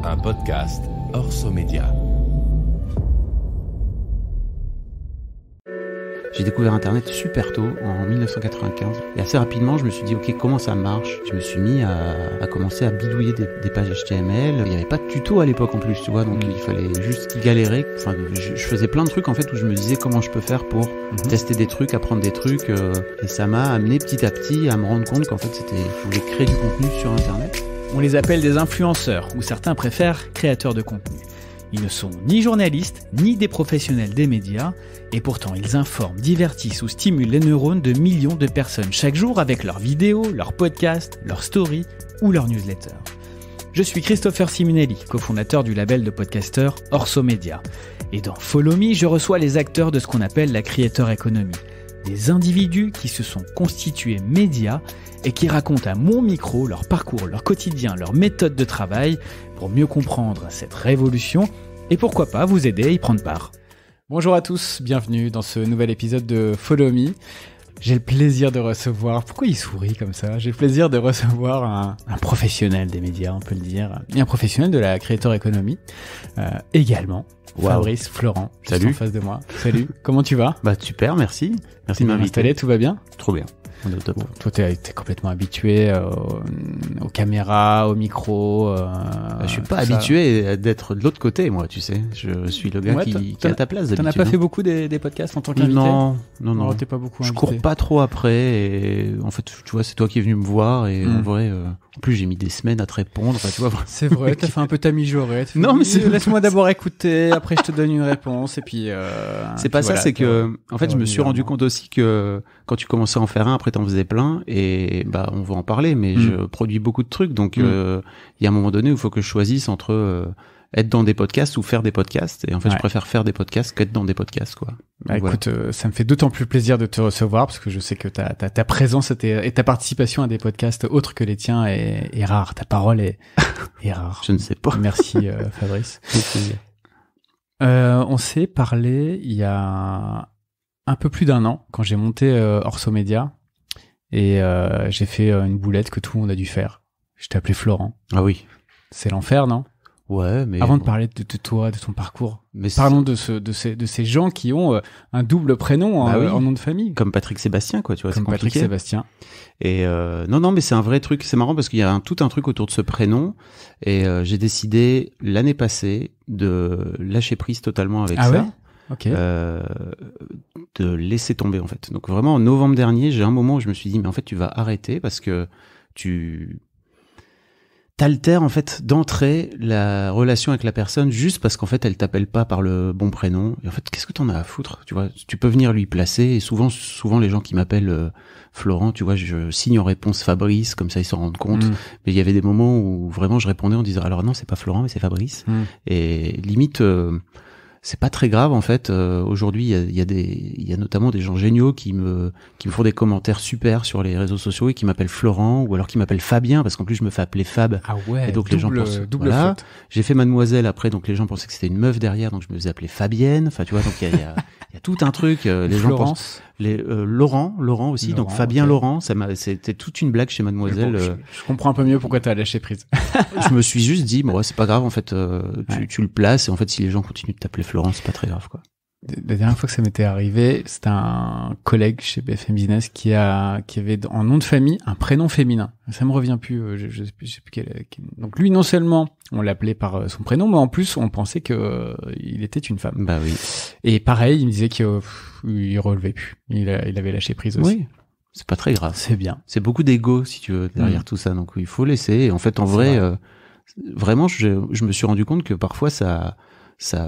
un podcast Orso Média. J'ai découvert Internet super tôt, en 1995. Et assez rapidement, je me suis dit, ok, comment ça marche ? Je me suis mis à commencer à bidouiller des pages HTML. Il n'y avait pas de tuto à l'époque en plus, tu vois, donc il fallait juste galérer. Enfin, je faisais plein de trucs en fait où je me disais comment je peux faire pour tester des trucs, apprendre des trucs. Et ça m'a amené petit à petit à me rendre compte qu'en fait, je voulais créer du contenu sur Internet. On les appelle des influenceurs, ou certains préfèrent créateurs de contenu. Ils ne sont ni journalistes, ni des professionnels des médias, et pourtant ils informent, divertissent ou stimulent les neurones de millions de personnes chaque jour avec leurs vidéos, leurs podcasts, leurs stories ou leurs newsletters. Je suis Christopher Simonelli, cofondateur du label de podcasteurs Orso Média. Et dans Follow Me, je reçois les acteurs de ce qu'on appelle la creator economy. Des individus qui se sont constitués médias et qui racontent à mon micro leur parcours, leur quotidien, leur méthode de travail pour mieux comprendre cette révolution et pourquoi pas vous aider à y prendre part. Bonjour à tous, bienvenue dans ce nouvel épisode de Follow Me. J'ai le plaisir de recevoir, pourquoi il sourit comme ça ? J'ai le plaisir de recevoir un professionnel des médias, on peut le dire, et un professionnel de la creator economy également. Wow. Fabrice Florent, juste en face de moi. Salut, comment tu vas ? Bah super, merci. Merci de m'inviter. Installé, tout va bien ? Trop bien. On est au top. Bon, toi, t'es complètement habitué aux caméras, aux micros. Je suis pas habitué d'être de l'autre côté, moi, tu sais. Je suis le gars qui est à ta place d'habitude. T'en as pas fait beaucoup des podcasts en tant qu'invité ? Non. T'es pas beaucoup invité. Je cours pas trop après et en fait, tu vois, c'est toi qui es venu me voir et en vrai, en plus, j'ai mis des semaines à te répondre. Enfin, tu vois. C'est vrai, t'as fait un peu ta mijaurée. Non, mais laisse-moi d'abord écouter, après je te donne une réponse et puis. C'est pas ça, voilà, c'est que en fait, je me suis rendu compte aussi que quand tu commençais à en faire un, après t'en faisais plein et bah on va en parler, mais je produis beaucoup de trucs, donc il y a un moment donné où il faut que je choisisse entre être dans des podcasts ou faire des podcasts, et en fait je préfère faire des podcasts qu'être dans des podcasts, quoi. Bah, voilà. Écoute, ça me fait d'autant plus plaisir de te recevoir parce que je sais que ta présence et ta participation à des podcasts autres que les tiens est rare, ta parole est rare. Je ne sais pas. Merci Fabrice. On s'est parlé il y a un peu plus d'un an quand j'ai monté Orso Média. Et j'ai fait une boulette que tout le monde a dû faire. Je t'ai appelé Florent. Ah oui. C'est l'enfer, non ? Ouais, mais avant de parler de toi, de ton parcours, parlons de ces gens qui ont un double prénom en nom de famille. Comme Patrick Sébastien, quoi, tu vois. Comme c'est Patrick Sébastien. Et non, mais c'est un vrai truc. C'est marrant parce qu'il y a tout un truc autour de ce prénom. Et j'ai décidé l'année passée de lâcher prise totalement avec ça. Ouais, okay. De laisser tomber en fait. Donc vraiment en novembre dernier, j'ai un moment où je me suis dit mais en fait tu vas arrêter parce que tu t'altères en fait d'entrée la relation avec la personne juste parce qu'en fait elle t'appelle pas par le bon prénom. Et en fait qu'est-ce que t'en as à foutre, tu vois ? Tu peux venir lui placer. Et souvent les gens qui m'appellent Florent, tu vois, je signe en réponse Fabrice, comme ça ils s'en rendent compte. Mais il y avait des moments où vraiment je répondais en disant alors non c'est pas Florent mais c'est Fabrice. Et limite c'est pas très grave en fait. Aujourd'hui, il y a notamment des gens géniaux qui me font des commentaires super sur les réseaux sociaux et qui m'appellent Florent ou alors qui m'appellent Fabien parce qu'en plus je me fais appeler Fab. Ah ouais. Et donc les gens pensent voilà. J'ai fait Mademoiselle après, donc les gens pensaient que c'était une meuf derrière, donc je me faisais appeler Fabienne. Enfin tu vois, donc il y a tout un truc. Les gens pensent Laurent aussi, donc Fabien okay. Laurent, c'était toute une blague chez Mademoiselle. Bon, je comprends un peu mieux pourquoi t'as lâché prise. Je me suis juste dit, bon, c'est pas grave en fait, tu le places et en fait si les gens continuent de t'appeler Florent, c'est pas très grave quoi. La dernière fois que ça m'était arrivé, c'était un collègue chez BFM Business qui avait en nom de famille un prénom féminin. Ça me revient plus, je sais plus quel. Donc lui, non seulement on l'appelait par son prénom, mais en plus on pensait que il était une femme. Bah oui. Et pareil, il me disait qu'il relevait plus. Il avait lâché prise aussi. Oui. C'est pas très grave. C'est bien. C'est beaucoup d'ego si tu veux derrière tout ça. Donc il faut laisser. Et en fait, en vrai, vraiment, je me suis rendu compte que parfois ça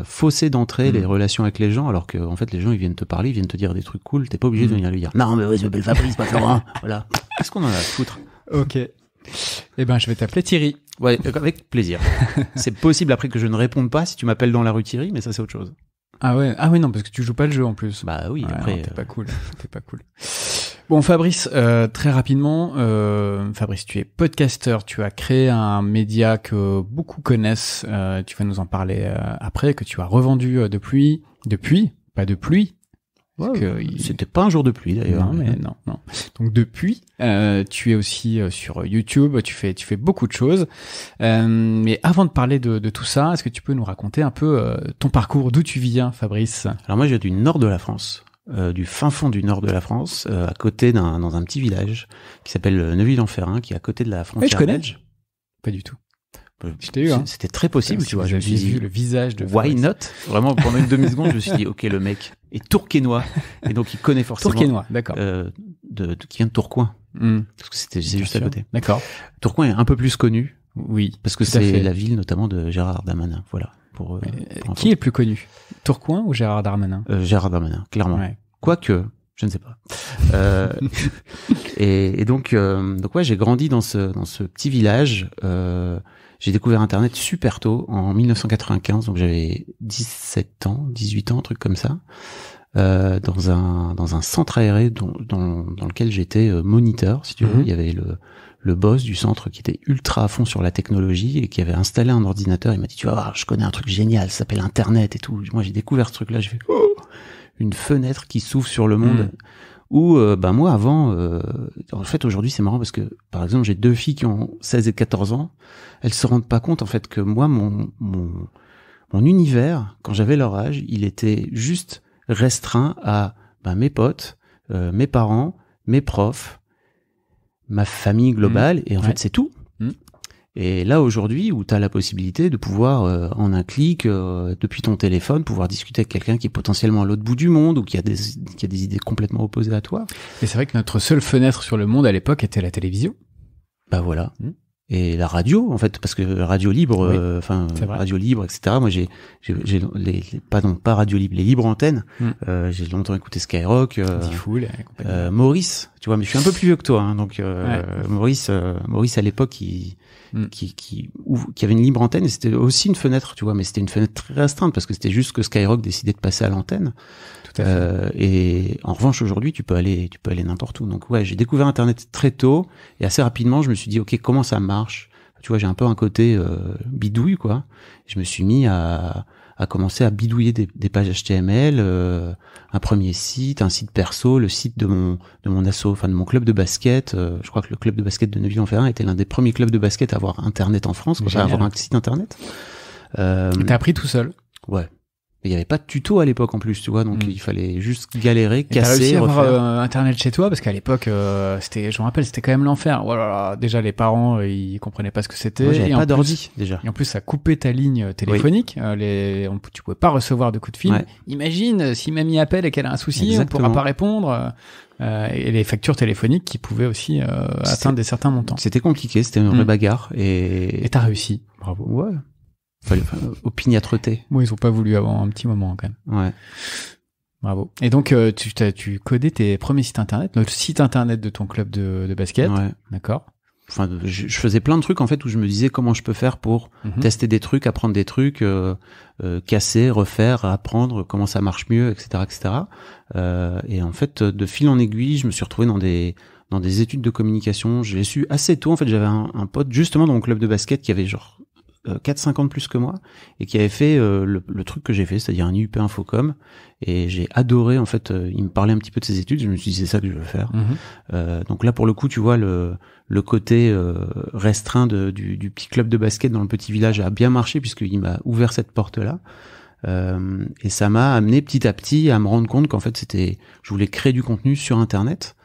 faussait d'entrée les relations avec les gens, alors que en fait les gens ils viennent te parler, ils viennent te dire des trucs cool, t'es pas obligé de venir lui dire non mais je m'appelle Fabrice, pas Florent. Voilà. Qu'est-ce qu'on en a à foutre ? Ok. Eh ben je vais t'appeler Thierry. Ouais, avec plaisir. C'est possible après que je ne réponde pas si tu m'appelles dans la rue Thierry, mais ça c'est autre chose. Ah ouais, non parce que tu joues pas le jeu en plus. Bah oui, ouais, après non, t'es pas cool. Bon Fabrice, très rapidement, Fabrice, tu es podcasteur, tu as créé un média que beaucoup connaissent, tu vas nous en parler après, que tu as revendu depuis, pas de pluie, C'était pas un jour de pluie d'ailleurs. Non, mais non. Donc depuis, tu es aussi sur YouTube, tu fais beaucoup de choses. Mais avant de parler de tout ça, est-ce que tu peux nous raconter un peu ton parcours, d'où tu viens, Fabrice? Alors moi, je viens du nord de la France, du fin fond du nord de la France, à côté dans un petit village qui s'appelle Neuville-en-Ferrain, qui est à côté de la frontière Je connais. belge. Pas du tout. Je t'ai eu, hein. C'était très possible, tu vois. Je me suis dit, vu le visage de why Fabrice. not? Vraiment, pendant une demi-seconde, je me suis dit, ok, le mec est tourquenois, et donc il connaît forcément. Tourquenois, d'accord. Qui vient de Tourcoing. Parce que c'est juste à côté. D'accord. Tourcoing est un peu plus connu. Oui. Parce que tout à fait. c'est la ville notamment de Gérard Darmanin. Voilà. Qui est le plus connu? Tourcoing ou Gérard Darmanin? Gérard Darmanin, clairement. Ouais. Quoique, je ne sais pas. Et donc ouais, j'ai grandi dans ce petit village. J'ai découvert Internet super tôt, en 1995, donc j'avais 17 ans, 18 ans, un truc comme ça, dans un centre aéré dans lequel j'étais moniteur, si tu veux. Il y avait le boss du centre qui était ultra à fond sur la technologie et qui avait installé un ordinateur. Il m'a dit, tu vas voir, je connais un truc génial, ça s'appelle Internet et tout. Moi, j'ai découvert ce truc-là, j'ai fait une fenêtre qui s'ouvre sur le monde. Où moi avant, en fait aujourd'hui c'est marrant parce que par exemple j'ai 2 filles qui ont 16 et 14 ans, elles se rendent pas compte en fait que moi mon univers quand j'avais leur âge, il était juste restreint à mes potes, mes parents, mes profs, ma famille globale et en fait c'est tout. Et là aujourd'hui où tu as la possibilité de pouvoir en un clic depuis ton téléphone pouvoir discuter avec quelqu'un qui est potentiellement à l'autre bout du monde ou qui a des idées complètement opposées à toi. Et c'est vrai que notre seule fenêtre sur le monde à l'époque était la télévision. Bah voilà. Et la radio en fait parce que radio libre radio libre etc. Moi j'ai pas radio libre, les libres antennes. J'ai longtemps écouté Skyrock, Maurice, tu vois, mais je suis un peu plus vieux que toi hein, donc Maurice à l'époque qui avait une libre antenne et c'était aussi une fenêtre, tu vois, mais c'était une fenêtre très restreinte parce que c'était juste que Skyrock décidait de passer à l'antenne. Tout à fait. Et en revanche aujourd'hui tu peux aller n'importe où. Donc ouais, j'ai découvert Internet très tôt et assez rapidement je me suis dit ok, comment ça marche? Tu vois, j'ai un peu un côté bidouille quoi. Je me suis mis à commencer à bidouiller des pages HTML, un premier site, un site perso, le site de mon asso, enfin de mon club de basket. Je crois que le club de basket de Neuville-en-Ferrain était l'un des premiers clubs de basket à avoir Internet en France, à avoir un site Internet. T'as appris tout seul? Ouais. Mais il y avait pas de tuto à l'époque en plus, tu vois, donc il fallait juste galérer, casser, t'as réussi à refaire. avoir Internet chez toi parce qu'à l'époque, je me rappelle, c'était quand même l'enfer. Voilà, déjà les parents, ils comprenaient pas ce que c'était. Moi, j'avais et pas d'ordi déjà. Et en plus, ça coupait ta ligne téléphonique. Tu pouvais pas recevoir de coups de fil. Ouais. Imagine si mamie appelle et qu'elle a un souci, on pourra pas répondre. Et les factures téléphoniques qui pouvaient aussi atteindre des certains montants. C'était compliqué, c'était une vraie bagarre et t'as réussi. Bravo. Ouais. Opiniâtreté. Moi, ils ont pas voulu avant un petit moment quand même. Ouais. Bravo. Et donc, tu codais tes premiers sites internet, le site internet de ton club de basket. Ouais. D'accord. Enfin, je faisais plein de trucs en fait où je me disais comment je peux faire pour tester des trucs, apprendre des trucs, casser, refaire, apprendre comment ça marche mieux, etc., etc. Et en fait, de fil en aiguille, je me suis retrouvé dans des études de communication. J'ai su assez tôt. En fait, j'avais un pote justement dans mon club de basket qui avait genre 4-5 ans de plus que moi et qui avait fait le truc que j'ai fait, c'est-à-dire un IUP Infocom, et j'ai adoré en fait. Il me parlait un petit peu de ses études, je me suis dit c'est ça que je veux faire. Donc là pour le coup tu vois le côté restreint du petit club de basket dans le petit village a bien marché puisqu'il m'a ouvert cette porte là. Et ça m'a amené petit à petit à me rendre compte qu'en fait je voulais créer du contenu sur internet.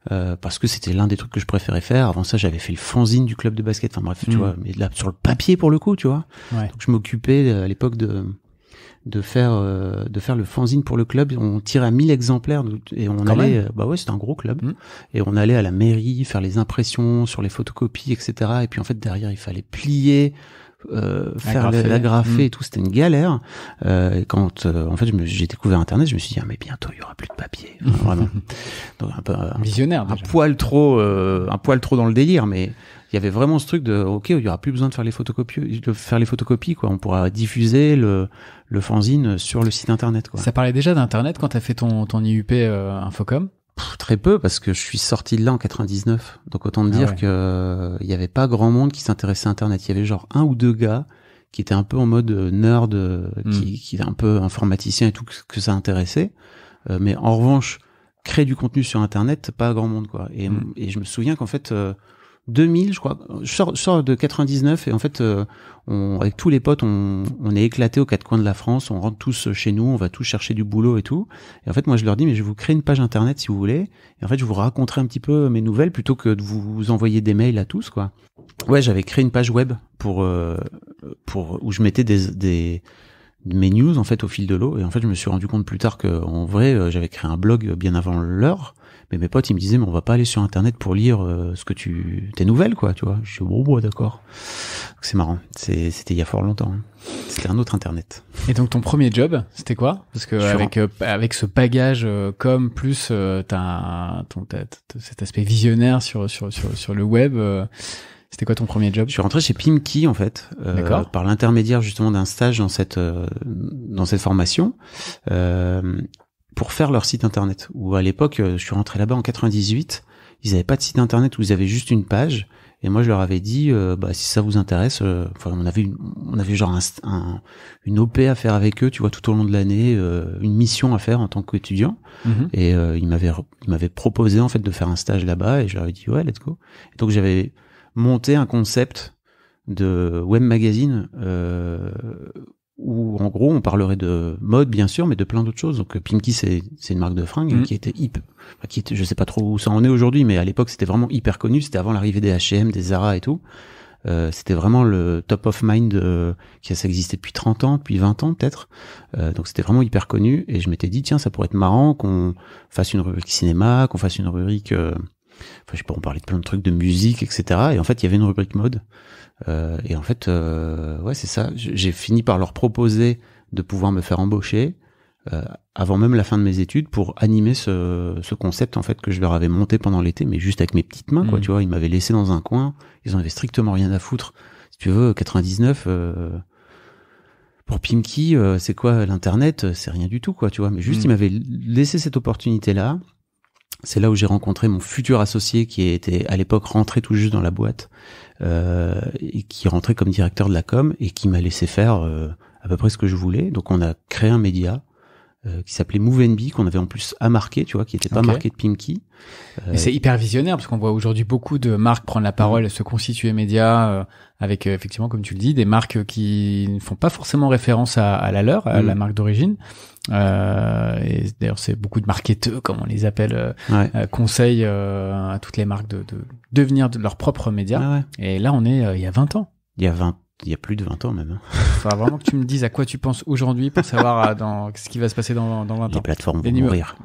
Parce que c'était l'un des trucs que je préférais faire. Avant ça, j'avais fait le fanzine du club de basket. Enfin bref, tu vois, mais là sur le papier pour le coup, tu vois. Ouais. Donc je m'occupais à l'époque de faire le fanzine pour le club. On tirait à 1000 exemplaires et on allait. Bah ouais, c'était un gros club. Et on allait à la mairie faire les impressions sur les photocopies, etc. Et puis en fait derrière, il fallait plier. Faire l'agrafer et tout, c'était une galère. Et quand en fait j'ai découvert internet, je me suis dit mais bientôt il y aura plus de papier. Enfin, vraiment. Donc un peu visionnaire un poil trop dans le délire, mais il y avait vraiment ce truc de ok, il y aura plus besoin de faire les photocopies quoi, on pourra diffuser le fanzine sur le site internet quoi. Ça parlait déjà d'internet quand t'as fait ton IUP Infocom? Très peu parce que je suis sorti de là en 99, donc autant te dire que il y avait pas grand monde qui s'intéressait à internet. Il y avait genre 1 ou 2 gars qui étaient un peu en mode nerd, qui étaient un peu informaticien et tout, que ça intéressait. mais en revanche, créer du contenu sur Internet, pas grand monde, quoi. Et je me souviens qu'en fait, 2000, je crois, je sors de 99 et en fait, avec tous les potes, on est éclatés aux quatre coins de la France, on rentre tous chez nous, on va tous chercher du boulot et tout. Et en fait, moi, je leur dis, mais je vais vous créer une page Internet si vous voulez. Et en fait, je vous raconterai un petit peu mes nouvelles plutôt que de vous envoyer des mails à tous, quoi. Ouais, j'avais créé une page web pour où je mettais mes news en fait au fil de l'eau, et en fait je me suis rendu compte plus tard que en vrai j'avais créé un blog bien avant l'heure, mais mes potes ils me disaient mais on va pas aller sur internet pour lire tes nouvelles, quoi, tu vois. Je suis bon, d'accord. C'est marrant, c'était il y a fort longtemps, hein. C'était un autre internet. Et donc ton premier job c'était quoi? Parce que avec ce bagage comme plus t'as cet aspect visionnaire sur le web, c'était quoi ton premier job? Je suis rentré chez Pimki en fait, par l'intermédiaire justement d'un stage dans cette formation, pour faire leur site internet. Où à l'époque, je suis rentré là-bas en 98, ils avaient pas de site internet, où ils avaient juste une page. Et moi, je leur avais dit, si ça vous intéresse, on avait genre une OP à faire avec eux, tu vois, tout au long de l'année, une mission à faire en tant qu'étudiant. Et ils m'avaient proposé en fait de faire un stage là-bas, et je leur avais dit ouais, let's go. Et donc j'avais monter un concept de web magazine où en gros on parlerait de mode bien sûr, mais de plein d'autres choses. Donc Pimki c'est une marque de fringues qui était je sais pas trop où ça en est aujourd'hui, mais à l'époque c'était vraiment hyper connu. C'était avant l'arrivée des H&M, des Zara et tout. C'était vraiment le top of mind, qui ça existait depuis 30 ans, depuis 20 ans peut-être. Donc c'était vraiment hyper connu, et je m'étais dit tiens, ça pourrait être marrant qu'on fasse une rubrique cinéma, qu'on fasse une rubrique je sais pas, on parlait de plein de trucs de musique, etc. Et en fait, il y avait une rubrique mode. Et en fait, ouais, c'est ça. J'ai fini par leur proposer de pouvoir me faire embaucher avant même la fin de mes études pour animer ce concept en fait que je leur avais monté pendant l'été, mais juste avec mes petites mains, quoi. Tu vois, ils m'avaient laissé dans un coin. Ils en avaient strictement rien à foutre. Si tu veux, 99. Pour Pimki, c'est quoi l'internet? C'est rien du tout, quoi. Tu vois, mais juste ils m'avaient laissé cette opportunité-là. C'est là où j'ai rencontré mon futur associé qui était à l'époque rentré tout juste dans la boîte, et qui rentrait comme directeur de la com, et qui m'a laissé faire à peu près ce que je voulais. Donc on a créé un média qui s'appelait Move & qu'on avait en plus à marquer, tu vois, qui était pas marqué de Pimki. Mais c'est hyper visionnaire, parce qu'on voit aujourd'hui beaucoup de marques prendre la parole, se constituer média, avec effectivement, comme tu le dis, des marques qui ne font pas forcément référence à la leur, à la marque d'origine. Et d'ailleurs, c'est beaucoup de marketeurs, comme on les appelle, conseillent à toutes les marques de devenir de leur propre média. Ah ouais. Et là, on est il y a 20 ans. Il y a plus de 20 ans même. Faudra vraiment que tu me dises à quoi tu penses aujourd'hui pour savoir ce qui va se passer dans 20 ans. Les plateformes vont mourir.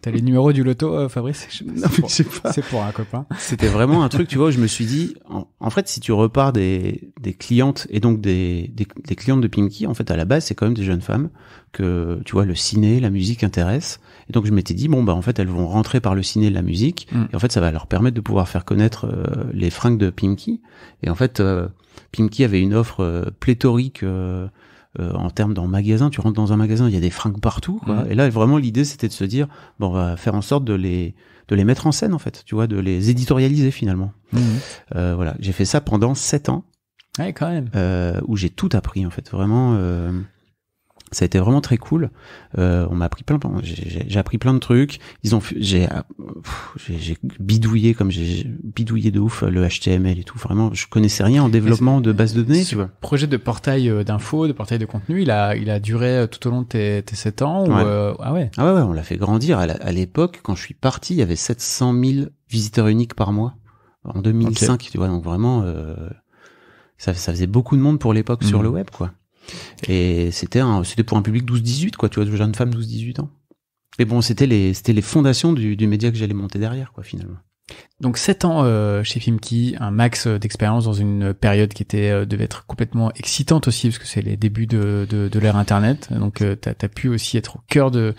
T'as les numéros du loto, Fabrice? Non, mais je sais pas. C'est pour un copain. C'était vraiment un truc, tu vois, où je me suis dit, en fait, si tu repars des clientes, et donc des clientes de Pimki, en fait, à la base, c'est quand même des jeunes femmes que, tu vois, le ciné, la musique intéresse. Et donc, je m'étais dit, bon, en fait, elles vont rentrer par le ciné et la musique. Et en fait, ça va leur permettre de pouvoir faire connaître les fringues de Pimki. Et en fait, Pimki avait une offre pléthorique, en termes dans magasin. Tu rentres dans un magasin, il y a des fringues partout, quoi. Et là, vraiment, l'idée, c'était de se dire, on va faire en sorte de les mettre en scène, en fait, tu vois, de les éditorialiser, finalement. Voilà. J'ai fait ça pendant 7 ans. Ouais, quand même. Où j'ai tout appris, en fait. Vraiment, ça a été vraiment très cool. On m'a appris j'ai appris plein de trucs. J'ai bidouillé de ouf le HTML et tout. Vraiment, je connaissais rien en développement de base de données, tu vois. Projet de portail d'infos, de portail de contenu, il a duré tout au long de tes 7 ans ou Ah ouais, on l'a fait grandir. À l'époque, quand je suis parti, il y avait 700 000 visiteurs uniques par mois en 2005, tu vois. Donc vraiment, ça faisait beaucoup de monde pour l'époque sur le web, quoi. Et c'était pour un public 12-18, quoi, tu vois, de jeunes femmes 12-18 ans. Mais bon, c'était les fondations du média que j'allais monter derrière, quoi, finalement. Donc 7 ans chez Pimki, un max d'expérience dans une période qui devait être complètement excitante aussi, parce que c'est les débuts de l'ère Internet. Donc t'as pu aussi être au cœur de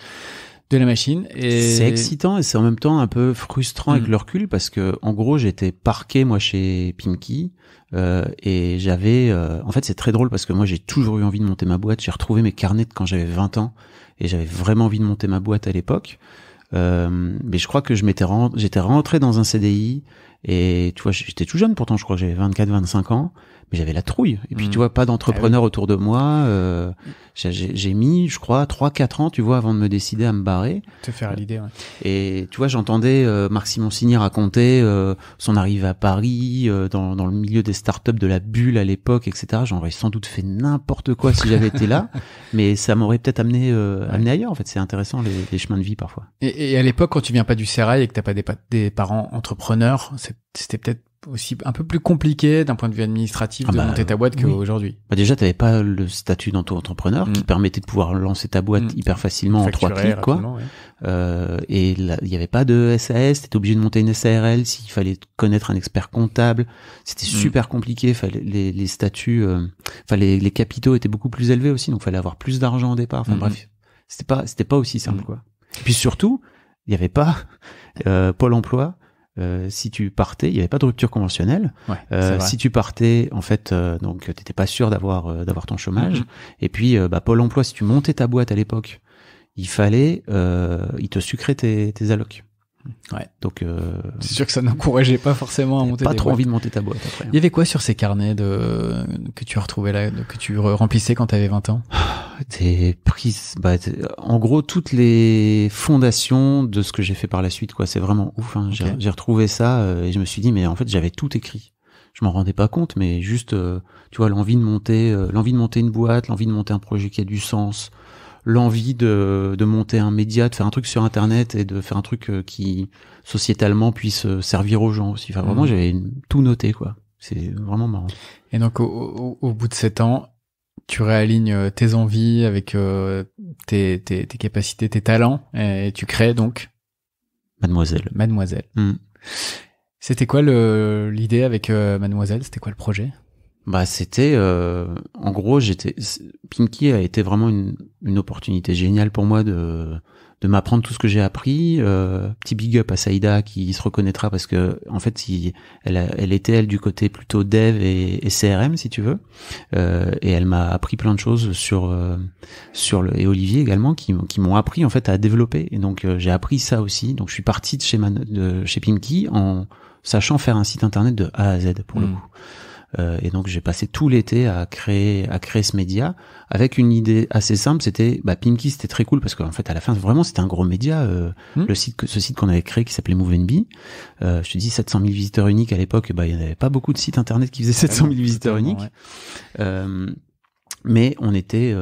la machine. Et c'est excitant, et c'est en même temps un peu frustrant avec le recul, parce que en gros j'étais parqué moi chez Pimki, et j'avais en fait c'est très drôle parce que moi j'ai toujours eu envie de monter ma boîte. J'ai retrouvé mes carnets de quand j'avais 20 ans et j'avais vraiment envie de monter ma boîte à l'époque, mais je crois que j'étais rentré dans un CDI Et tu vois, j'étais tout jeune pourtant, je crois que j'avais 24-25 ans, mais j'avais la trouille. Et puis tu vois, pas d'entrepreneur autour de moi. J'ai mis, je crois, 3-4 ans, tu vois, avant de me décider à me barrer. Te faire l'idée, ouais. Et tu vois, j'entendais Marc Simoncini raconter son arrivée à Paris, dans le milieu des startups de la bulle à l'époque, etc. J'aurais sans doute fait n'importe quoi si j'avais été là, mais ça m'aurait peut-être amené ailleurs. En fait, c'est intéressant les chemins de vie parfois. Et à l'époque, quand tu viens pas du sérail et que t'as pas des parents entrepreneurs, c'était peut-être aussi un peu plus compliqué d'un point de vue administratif de monter ta boîte qu'aujourd'hui. Déjà, t'avais pas le statut d'auto-entrepreneur qui permettait de pouvoir lancer ta boîte hyper facilement en 3 clics, quoi. Ouais. Et là, il y avait pas de SAS, t'étais obligé de monter une SARL s'il fallait connaître un expert comptable. C'était super compliqué, fallait les statuts, les capitaux étaient beaucoup plus élevés aussi, donc fallait avoir plus d'argent au départ. Enfin bref, c'était pas aussi simple, quoi. Et puis surtout, il y avait pas Pôle emploi. Si tu partais, il y avait pas de rupture conventionnelle. Si tu partais, en fait, donc t'étais pas sûr d'avoir ton chômage. Et puis, Pôle emploi, si tu montais ta boîte à l'époque, il te sucrait tes allocs. Ouais. Donc, c'est sûr que ça n'encourageait pas forcément à monter. Pas trop boîtes. envie de monter ta boîte après. Il y avait quoi sur ces carnets que tu as retrouvés là, que tu remplissais quand t'avais 20 ans? T'es prise, en gros, toutes les fondations de ce que j'ai fait par la suite, quoi. C'est vraiment ouf, hein. Okay. J'ai retrouvé ça, et je me suis dit, mais en fait, j'avais tout écrit. Je m'en rendais pas compte, mais juste, tu vois, l'envie de monter une boîte, l'envie de monter un projet qui a du sens, l'envie de monter un média, de faire un truc sur Internet et de faire un truc qui, sociétalement, puisse servir aux gens aussi. Enfin, vraiment, j'avais tout noté, quoi. C'est vraiment marrant. Et donc, au bout de 7 ans, tu réalignes tes envies avec tes capacités, tes talents, et tu crées donc Mademoiselle. C'était quoi l'idée avec Mademoiselle? C'était quoi le projet? C'était en gros, Pimkie a été vraiment une opportunité géniale pour moi de m'apprendre tout ce que j'ai appris. Petit big up à Saïda qui se reconnaîtra parce que en fait elle était du côté plutôt dev et CRM si tu veux, et elle m'a appris plein de choses et Olivier également qui m'ont appris en fait à développer, et donc j'ai appris ça aussi. Donc je suis parti de chez Pimkie en sachant faire un site internet de A à Z pour le coup. Et donc j'ai passé tout l'été à créer ce média avec une idée assez simple. C'était Pimkie, c'était très cool parce qu'en fait à la fin vraiment c'était un gros média. Ce site qu'on avait créé qui s'appelait MoveNB, je te dis 700 000 visiteurs uniques à l'époque. Il y en avait pas beaucoup de sites internet qui faisaient 700 000 visiteurs uniques. Ouais. Mais on était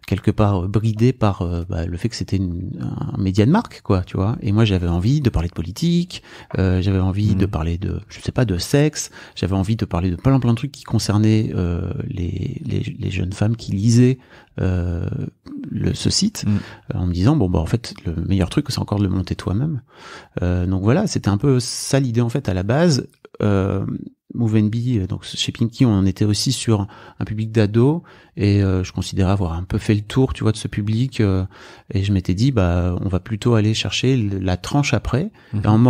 quelque part bridé par le fait que c'était un média de marque, quoi, tu vois. Et moi, j'avais envie de parler de politique, j'avais envie de parler de, je sais pas, de sexe, j'avais envie de parler de plein de trucs qui concernaient les jeunes femmes qui lisaient ce site, en me disant en fait, le meilleur truc, c'est encore de le monter toi-même. Donc voilà, c'était un peu ça l'idée en fait à la base. MoveNB, donc chez Pimkie, on était aussi sur un public d'ados, et je considérais avoir un peu fait le tour, tu vois, de ce public, et je m'étais dit on va plutôt aller chercher la tranche après. Et en me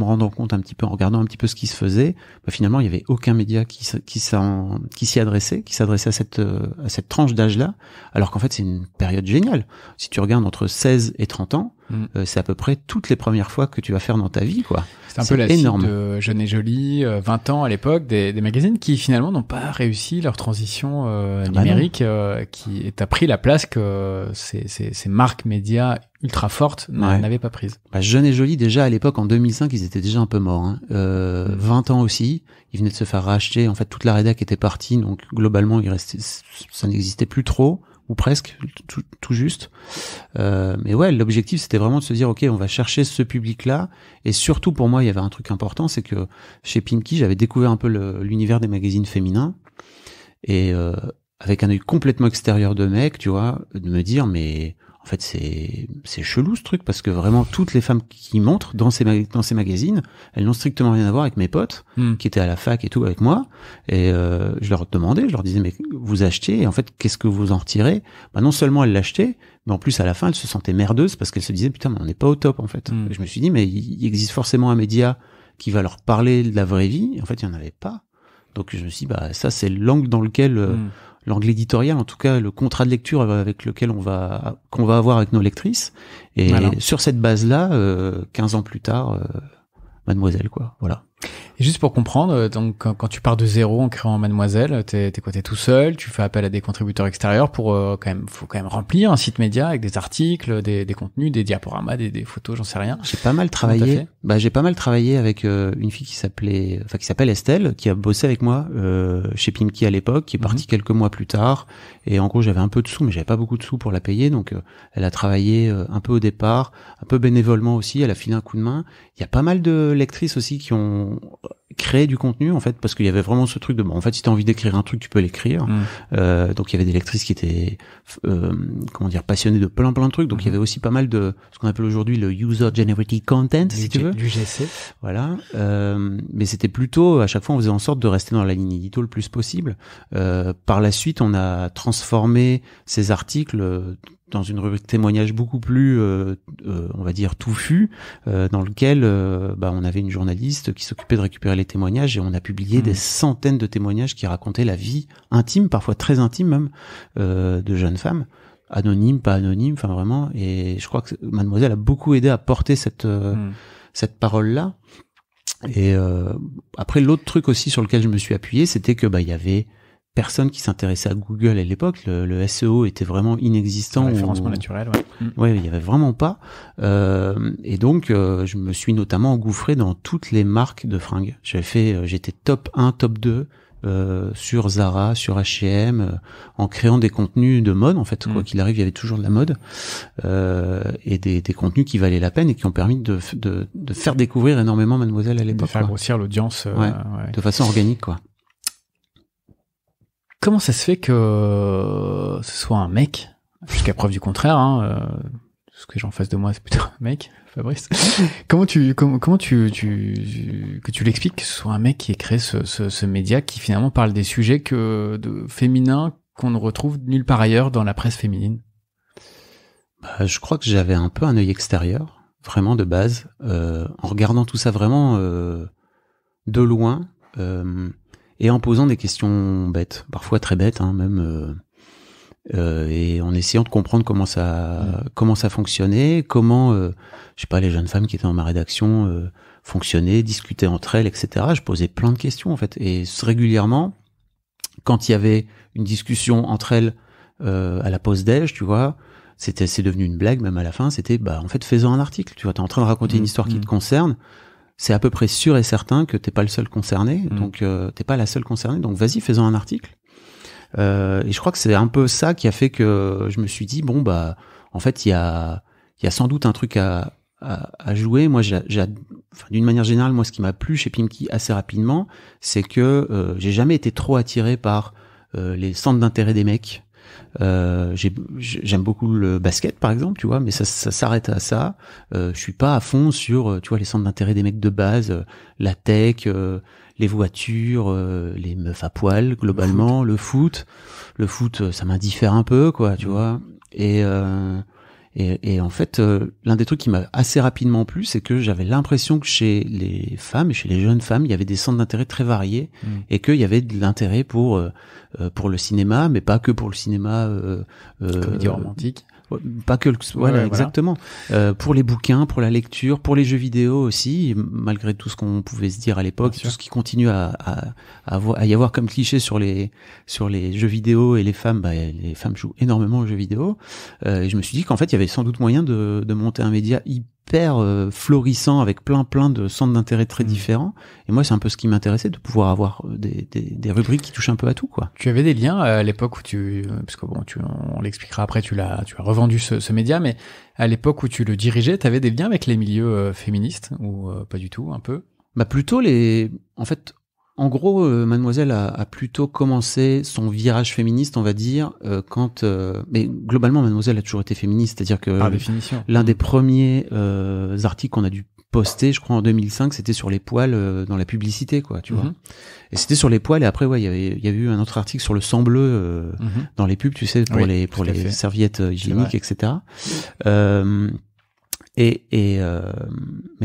rendant compte un petit peu, en regardant un petit peu ce qui se faisait, finalement il y avait aucun média qui s'y adressait, qui s'adressait à cette tranche d'âge-là, alors qu'en fait c'est une période géniale. Si tu regardes entre 16 et 30 ans, c'est à peu près toutes les premières fois que tu vas faire dans ta vie, quoi. C'est un peu la cible de Jeune et Jolie, 20 ans à l'époque, des magazines qui finalement n'ont pas réussi leur transition numérique, qui t'as pris la place que ces marques médias ultra fortes n'avaient pas prise. Jeune et Jolie, déjà à l'époque en 2005, ils étaient déjà un peu morts. 20 ans aussi, ils venaient de se faire racheter. En fait, toute la rédac était partie, donc globalement, ça n'existait plus trop. Ou presque, tout juste. Mais ouais, l'objectif, c'était vraiment de se dire, ok, on va chercher ce public-là. Et surtout, pour moi, il y avait un truc important, c'est que chez Pimkie, j'avais découvert un peu l'univers des magazines féminins. Et avec un œil complètement extérieur de mec, tu vois, de me dire, mais en fait, c'est chelou ce truc, parce que vraiment, toutes les femmes qui montrent dans ces magazines, elles n'ont strictement rien à voir avec mes potes, qui étaient à la fac et tout avec moi. Et je leur disais, mais vous achetez, et en fait, qu'est-ce que vous en retirez? Non seulement elles l'achetaient, mais en plus, à la fin, elles se sentaient merdeuses, parce qu'elles se disaient, putain, mais on n'est pas au top, en fait. Et je me suis dit, mais il existe forcément un média qui va leur parler de la vraie vie, et en fait, il n'y en avait pas. Donc, je me suis dit, ça, c'est l'angle dans lequel... l'angle éditorial, en tout cas le contrat de lecture avec lequel qu'on va avoir avec nos lectrices, et sur cette base-là, 15 ans plus tard, Mademoiselle, quoi, voilà. Et juste pour comprendre, donc quand tu pars de zéro en créant Mademoiselle, t'es tout seul, tu fais appel à des contributeurs extérieurs pour faut quand même remplir un site média avec des articles, des contenus, des diaporamas, des photos, j'en sais rien. J'ai pas mal travaillé. J'ai pas mal travaillé avec une fille qui s'appelle Estelle, qui a bossé avec moi chez Pimki à l'époque, qui est partie quelques mois plus tard. Et en gros, j'avais un peu de sous, mais j'avais pas beaucoup de sous pour la payer, donc elle a travaillé un peu au départ, un peu bénévolement aussi. Elle a filé un coup de main. Il y a pas mal de lectrices aussi qui ont créé du contenu en fait, parce qu'il y avait vraiment ce truc de en fait, si t'as envie d'écrire un truc, tu peux l'écrire. Donc il y avait des lectrices qui étaient passionnées de plein de trucs. Donc il y avait aussi pas mal de ce qu'on appelle aujourd'hui le user generated content, si tu veux, du GC. Voilà. Mais c'était plutôt, à chaque fois, on faisait en sorte de rester dans la ligne édito le plus possible. Par la suite, on a transformé ces articles dans une rubrique témoignage beaucoup plus, on va dire, touffu, dans lequel on avait une journaliste qui s'occupait de récupérer les témoignages, et on a publié des centaines de témoignages qui racontaient la vie intime, parfois très intime même, de jeunes femmes, anonymes, pas anonymes, enfin vraiment. Et je crois que Mademoiselle a beaucoup aidé à porter cette parole-là. Et après, l'autre truc aussi sur lequel je me suis appuyé, c'était que il y avait personne qui s'intéressait à Google à l'époque. Le SEO était vraiment inexistant. Le référencement naturel, ouais. Ouais, il y avait vraiment pas. Et donc, je me suis notamment engouffré dans toutes les marques de fringues. J'étais top 1, top 2 sur Zara, sur H&M, en créant des contenus de mode, en fait. Quoi qu'il arrive, il y avait toujours de la mode. Et des contenus qui valaient la peine et qui ont permis de faire découvrir énormément Mademoiselle à l'époque. De faire grossir l'audience. De façon organique, quoi. Comment ça se fait que ce soit un mec, jusqu'à preuve du contraire, ce que j'ai en face de moi, c'est plutôt un mec, Fabrice. Comment tu l'expliques que ce soit un mec qui ait créé ce média qui finalement parle des sujets de féminins qu'on ne retrouve nulle part ailleurs dans la presse féminine? Je crois que j'avais un peu un œil extérieur, vraiment de base, en regardant tout ça vraiment de loin. Et en posant des questions bêtes, parfois très bêtes, même, et en essayant de comprendre comment ça fonctionnait, comment, je sais pas, les jeunes femmes qui étaient dans ma rédaction fonctionnaient, discutaient entre elles, etc. Je posais plein de questions en fait, et régulièrement, quand il y avait une discussion entre elles à la pause déj, tu vois, c'est devenu une blague même à la fin. C'était en fait, faisons un article. Tu vois, t'es en train de raconter une histoire qui te concerne. C'est à peu près sûr et certain que t'es pas le seul concerné, donc t'es pas la seule concernée, donc vas-y, faisons un article. Et je crois que c'est un peu ça qui a fait que je me suis dit en fait il y a sans doute un truc à jouer. Moi, d'une manière générale, moi, ce qui m'a plu chez Pimki assez rapidement, c'est que j'ai jamais été trop attiré par les centres d'intérêt des mecs. J'aime beaucoup le basket par exemple, tu vois, mais ça s'arrête à ça. Je suis pas à fond sur tu vois, les centres d'intérêt des mecs de base, la tech, les voitures, les meufs à poil globalement, le foot ça m'indiffère un peu, quoi, tu vois. Et en fait, l'un des trucs qui m'a assez rapidement plu, c'est que j'avais l'impression que chez les femmes et chez les jeunes femmes, il y avait des centres d'intérêt très variés, et qu'il y avait de l'intérêt pour le cinéma, mais pas que pour le cinéma. Comédie romantique. Pas que voilà, exactement. Pour les bouquins, pour la lecture, pour les jeux vidéo aussi, malgré tout ce qu'on pouvait se dire à l'époque, tout ce qui continue à y avoir comme cliché sur les jeux vidéo et les femmes, les femmes jouent énormément aux jeux vidéo. Et je me suis dit qu'en fait, il y avait sans doute moyen de monter un média hyper florissant avec plein de centres d'intérêt très différents. Et moi, c'est un peu ce qui m'intéressait, de pouvoir avoir des rubriques qui touchent un peu à tout, quoi. Tu avais des liens à l'époque où parce que on l'expliquera après, tu as revendu ce média, mais à l'époque où tu le dirigeais, tu avais des liens avec les milieux féministes ou pas du tout, un peu? Plutôt en gros, Mademoiselle a plutôt commencé son virage féministe, on va dire, mais globalement, Mademoiselle a toujours été féministe, c'est-à-dire que par définition, l'un des premiers articles qu'on a dû poster, je crois en 2005, c'était sur les poils dans la publicité, quoi, tu vois. Et c'était sur les poils, et après, il y avait eu un autre article sur le sang bleu dans les pubs, tu sais, pour les serviettes hygiéniques, etc. Mais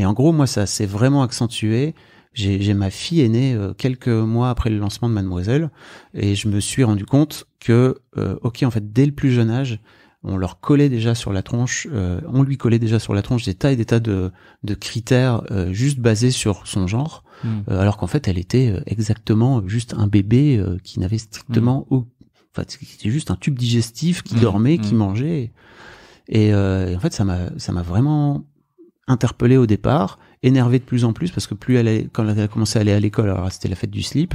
en gros, moi, ça s'est vraiment accentué. J'ai ma fille aînée quelques mois après le lancement de Mademoiselle, et je me suis rendu compte que en fait, dès le plus jeune âge, on leur collait déjà sur la tronche, on lui collait déjà sur la tronche des tas et des tas de critères juste basés sur son genre, alors qu'en fait elle était exactement juste un bébé qui n'avait strictement enfin c'était juste un tube digestif qui dormait, qui mangeait, et en fait ça m'a vraiment interpellé au départ, énervé de plus en plus, parce que quand elle a commencé à aller à l'école, alors c'était la fête du slip,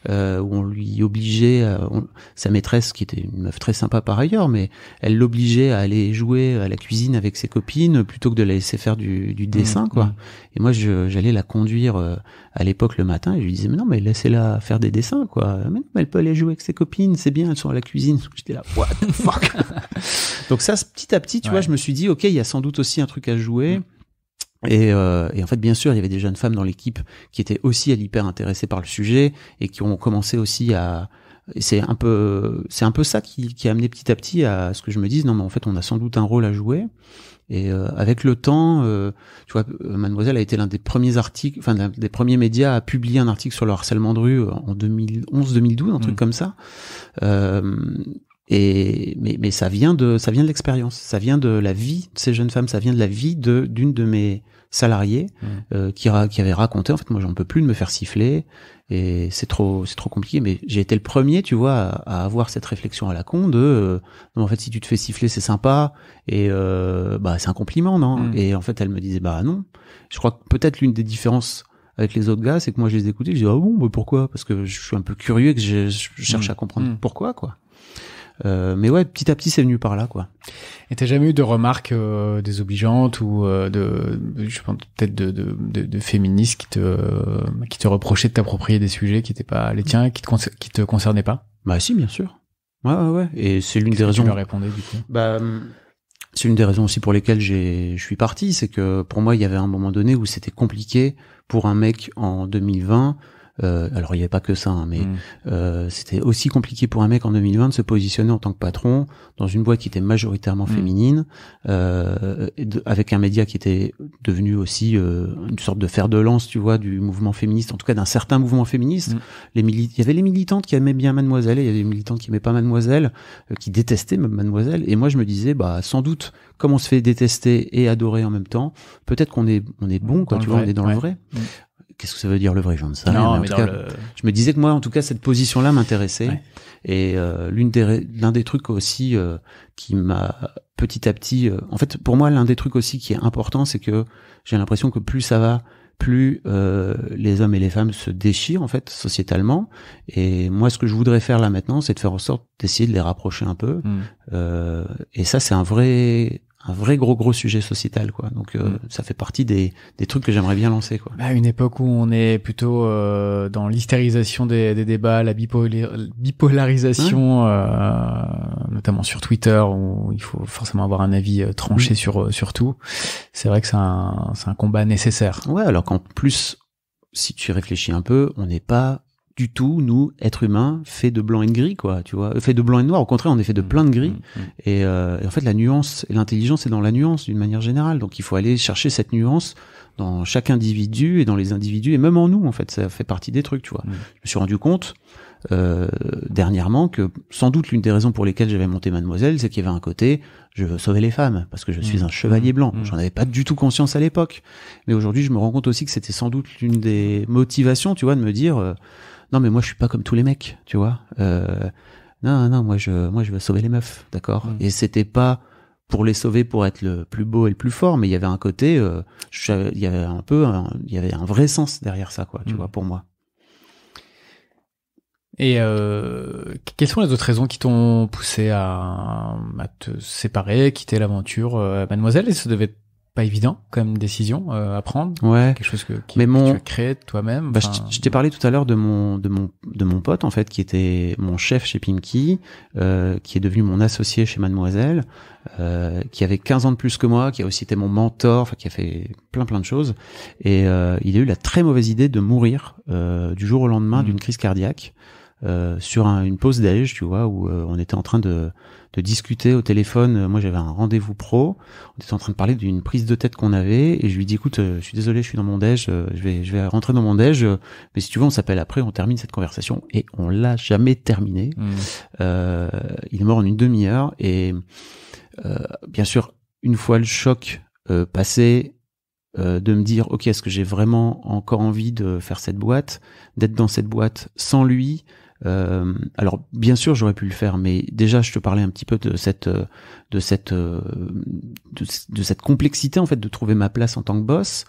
où on lui obligeait, sa maîtresse, qui était une meuf très sympa par ailleurs, mais elle l'obligeait à aller jouer à la cuisine avec ses copines, plutôt que de la laisser faire du dessin, quoi. Et moi, j'allais la conduire à l'époque le matin, et je lui disais, mais non, mais laissez-la faire des dessins, quoi. Mais non, mais elle peut aller jouer avec ses copines, c'est bien, elles sont à la cuisine. J'étais là, what the fuck. Donc ça, petit à petit, tu vois, je me suis dit, ok, il y a sans doute aussi un truc à jouer. Et en fait, bien sûr, il y avait des jeunes femmes dans l'équipe qui étaient aussi hyper intéressées par le sujet et qui ont commencé aussi à... C'est un peu ça qui a amené petit à petit à ce que je me dise, non, mais en fait, on a sans doute un rôle à jouer. Et avec le temps, tu vois, Mademoiselle a été l'un des premiers articles, enfin, l'un des premiers médias à publier un article sur le harcèlement de rue en 2011-2012, un truc comme ça. Mais ça vient de l'expérience, ça vient de la vie de ces jeunes femmes, ça vient de la vie d'une de mes salariés qui avait raconté, en fait, moi j'en peux plus de me faire siffler et c'est trop compliqué, mais j'ai été le premier, tu vois, à avoir cette réflexion à la con de non, en fait, si tu te fais siffler c'est sympa et bah c'est un compliment, non? Et en fait elle me disait bah non. Je crois que peut-être l'une des différences avec les autres gars, c'est que moi je les écoutais, je dis ah bon, mais pourquoi? Parce que je suis un peu curieux et que je cherche à comprendre pourquoi, quoi. Mais ouais, petit à petit, c'est venu par là, quoi. Et t'as jamais eu de remarques désobligeantes ou je pense peut-être de féministes qui te reprochaient de t'approprier des sujets qui étaient pas les tiens, qui te concernaient pas? Bah si, bien sûr. Ouais. Et c'est l'une des raisons. Tu leur répondais du coup? Bah c'est une des raisons aussi pour lesquelles je suis parti, c'est que pour moi, il y avait un moment donné où c'était compliqué pour un mec en 2020. Alors il n'y avait pas que ça, hein, mais c'était aussi compliqué pour un mec en 2020 de se positionner en tant que patron dans une boîte qui était majoritairement féminine, avec un média qui était devenu aussi une sorte de fer de lance, tu vois, du mouvement féministe, en tout cas d'un certain mouvement féministe. Il y avait les militantes qui aimaient bien Mademoiselle, et il y avait les militantes qui aimaient pas Mademoiselle, qui détestaient Mademoiselle, et moi je me disais, bah sans doute, comme on se fait détester et adorer en même temps, peut-être qu'on est bon, quoi, tu vois, on est dans le vrai. Qu'est-ce que ça veut dire le vrai, j'en sais rien. Mais en tout cas, je me disais que moi, en tout cas, cette position-là m'intéressait. Ouais. Et l'un des trucs aussi qui m'a petit à petit... en fait, pour moi, l'un des trucs aussi qui est important, c'est que j'ai l'impression que plus ça va, plus les hommes et les femmes se déchirent, en fait, sociétalement. Et moi, ce que je voudrais faire là maintenant, c'est de faire en sorte d'essayer de les rapprocher un peu. Et ça, c'est un vrai gros sujet sociétal, quoi. Donc ça fait partie des trucs que j'aimerais bien lancer, quoi. À une époque où on est plutôt dans l'hystérisation des débats, la bipolarisation, notamment sur Twitter, où il faut forcément avoir un avis tranché sur tout. C'est vrai que c'est un combat nécessaire. Ouais, alors qu'en plus, si tu réfléchis un peu, on n'est pas du tout, nous, êtres humains, faits de blanc et de gris, quoi, tu vois, faits de blanc et de noir. Au contraire, on est fait de plein de gris. Et en fait, la nuance et l'intelligence est dans la nuance, d'une manière générale. Donc, il faut aller chercher cette nuance dans chaque individu et dans les individus, et même en nous, en fait, ça fait partie des trucs, tu vois. Je me suis rendu compte, dernièrement, que sans doute l'une des raisons pour lesquelles j'avais monté Mademoiselle, c'est qu'il y avait un côté, je veux sauver les femmes, parce que je suis un chevalier blanc. J'en avais pas du tout conscience à l'époque. Mais aujourd'hui, je me rends compte aussi que c'était sans doute l'une des motivations, tu vois, de me dire, non, mais moi, je suis pas comme tous les mecs, tu vois. Non, moi, je veux sauver les meufs, d'accord. Et c'était pas pour les sauver pour être le plus beau et le plus fort, mais il y avait un côté, il y avait un vrai sens derrière ça, quoi, tu vois, pour moi. Et quelles sont les autres raisons qui t'ont poussé à te séparer, quitter l'aventure, Mademoiselle? Et ça devait être pas évident comme une décision à prendre. Ouais. Quelque chose que tu as créé toi-même. Bah, je t'ai parlé tout à l'heure de mon pote, en fait, qui était mon chef chez Pimki, qui est devenu mon associé chez Mademoiselle, qui avait 15 ans de plus que moi, qui a aussi été mon mentor, enfin, qui a fait plein de choses. Et il a eu la très mauvaise idée de mourir du jour au lendemain d'une crise cardiaque. Sur une pause déj, tu vois, où on était en train de discuter au téléphone. Moi, j'avais un rendez-vous pro. On était en train de parler d'une prise de tête qu'on avait, et je lui dis, écoute, je suis désolé, je suis dans mon déj, je vais rentrer dans mon déj, mais si tu veux, on s'appelle après, on termine cette conversation. Et on l'a jamais terminé. Il est mort en une demi-heure, et bien sûr, une fois le choc passé, de me dire ok, est-ce que j'ai vraiment encore envie de faire cette boîte, d'être dans cette boîte sans lui. Alors bien sûr j'aurais pu le faire, mais déjà je te parlais un petit peu de cette complexité en fait de trouver ma place en tant que boss.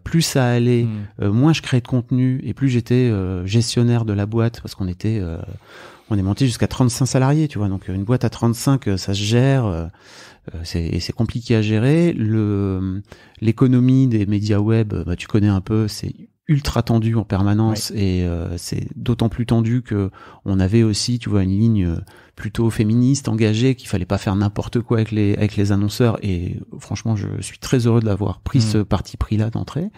Plus ça allait, moins je créais de contenu et plus j'étais gestionnaire de la boîte, parce qu'on était on est monté jusqu'à 35 salariés, tu vois, donc une boîte à 35 ça se gère, c'est compliqué à gérer. L'économie des médias web, bah tu connais un peu, c'est ultra tendu en permanence, et c'est d'autant plus tendu que on avait aussi, tu vois, une ligne plutôt féministe, engagée, qu'il fallait pas faire n'importe quoi avec les annonceurs, et franchement je suis très heureux de l'avoir pris ce parti pris là d'entrée.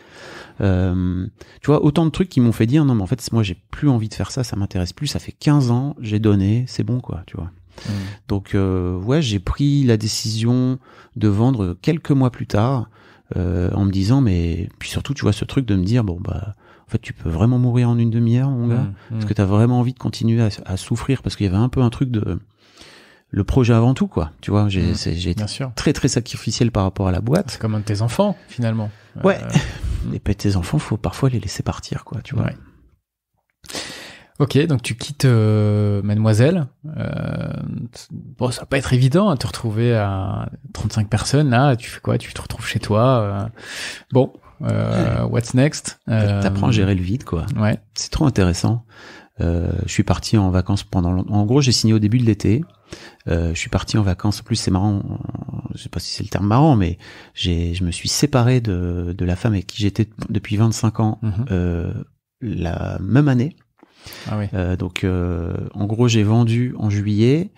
Tu vois, autant de trucs qui m'ont fait dire non mais en fait moi j'ai plus envie de faire ça m'intéresse plus, ça fait 15 ans, j'ai donné, c'est bon quoi, tu vois. Donc ouais, j'ai pris la décision de vendre quelques mois plus tard, en me disant, mais puis surtout tu vois ce truc de me dire bon bah en fait tu peux vraiment mourir en une demi-heure mon gars, parce que t'as vraiment envie de continuer à souffrir, parce qu'il y avait un peu un truc de le projet avant tout quoi, tu vois. J'ai été très très sacrificiel par rapport à la boîte. C'est comme un de tes enfants finalement. Ouais. Et puis tes enfants, faut parfois les laisser partir quoi, tu vois. Ouais. Ok, donc tu quittes Mademoiselle. Bon, ça va pas être évident de te retrouver à 35 personnes là. Tu fais quoi? Tu te retrouves chez toi. Bon, what's next? T'apprends à gérer le vide, quoi. Ouais. C'est trop intéressant. Je suis parti en vacances en gros, j'ai signé au début de l'été. Je suis parti en vacances. En plus, c'est marrant. Je sais pas si c'est le terme marrant, mais je me suis séparé de la femme avec qui j'étais depuis 25 ans, la même année. Ah oui. Donc en gros j'ai vendu en juillet,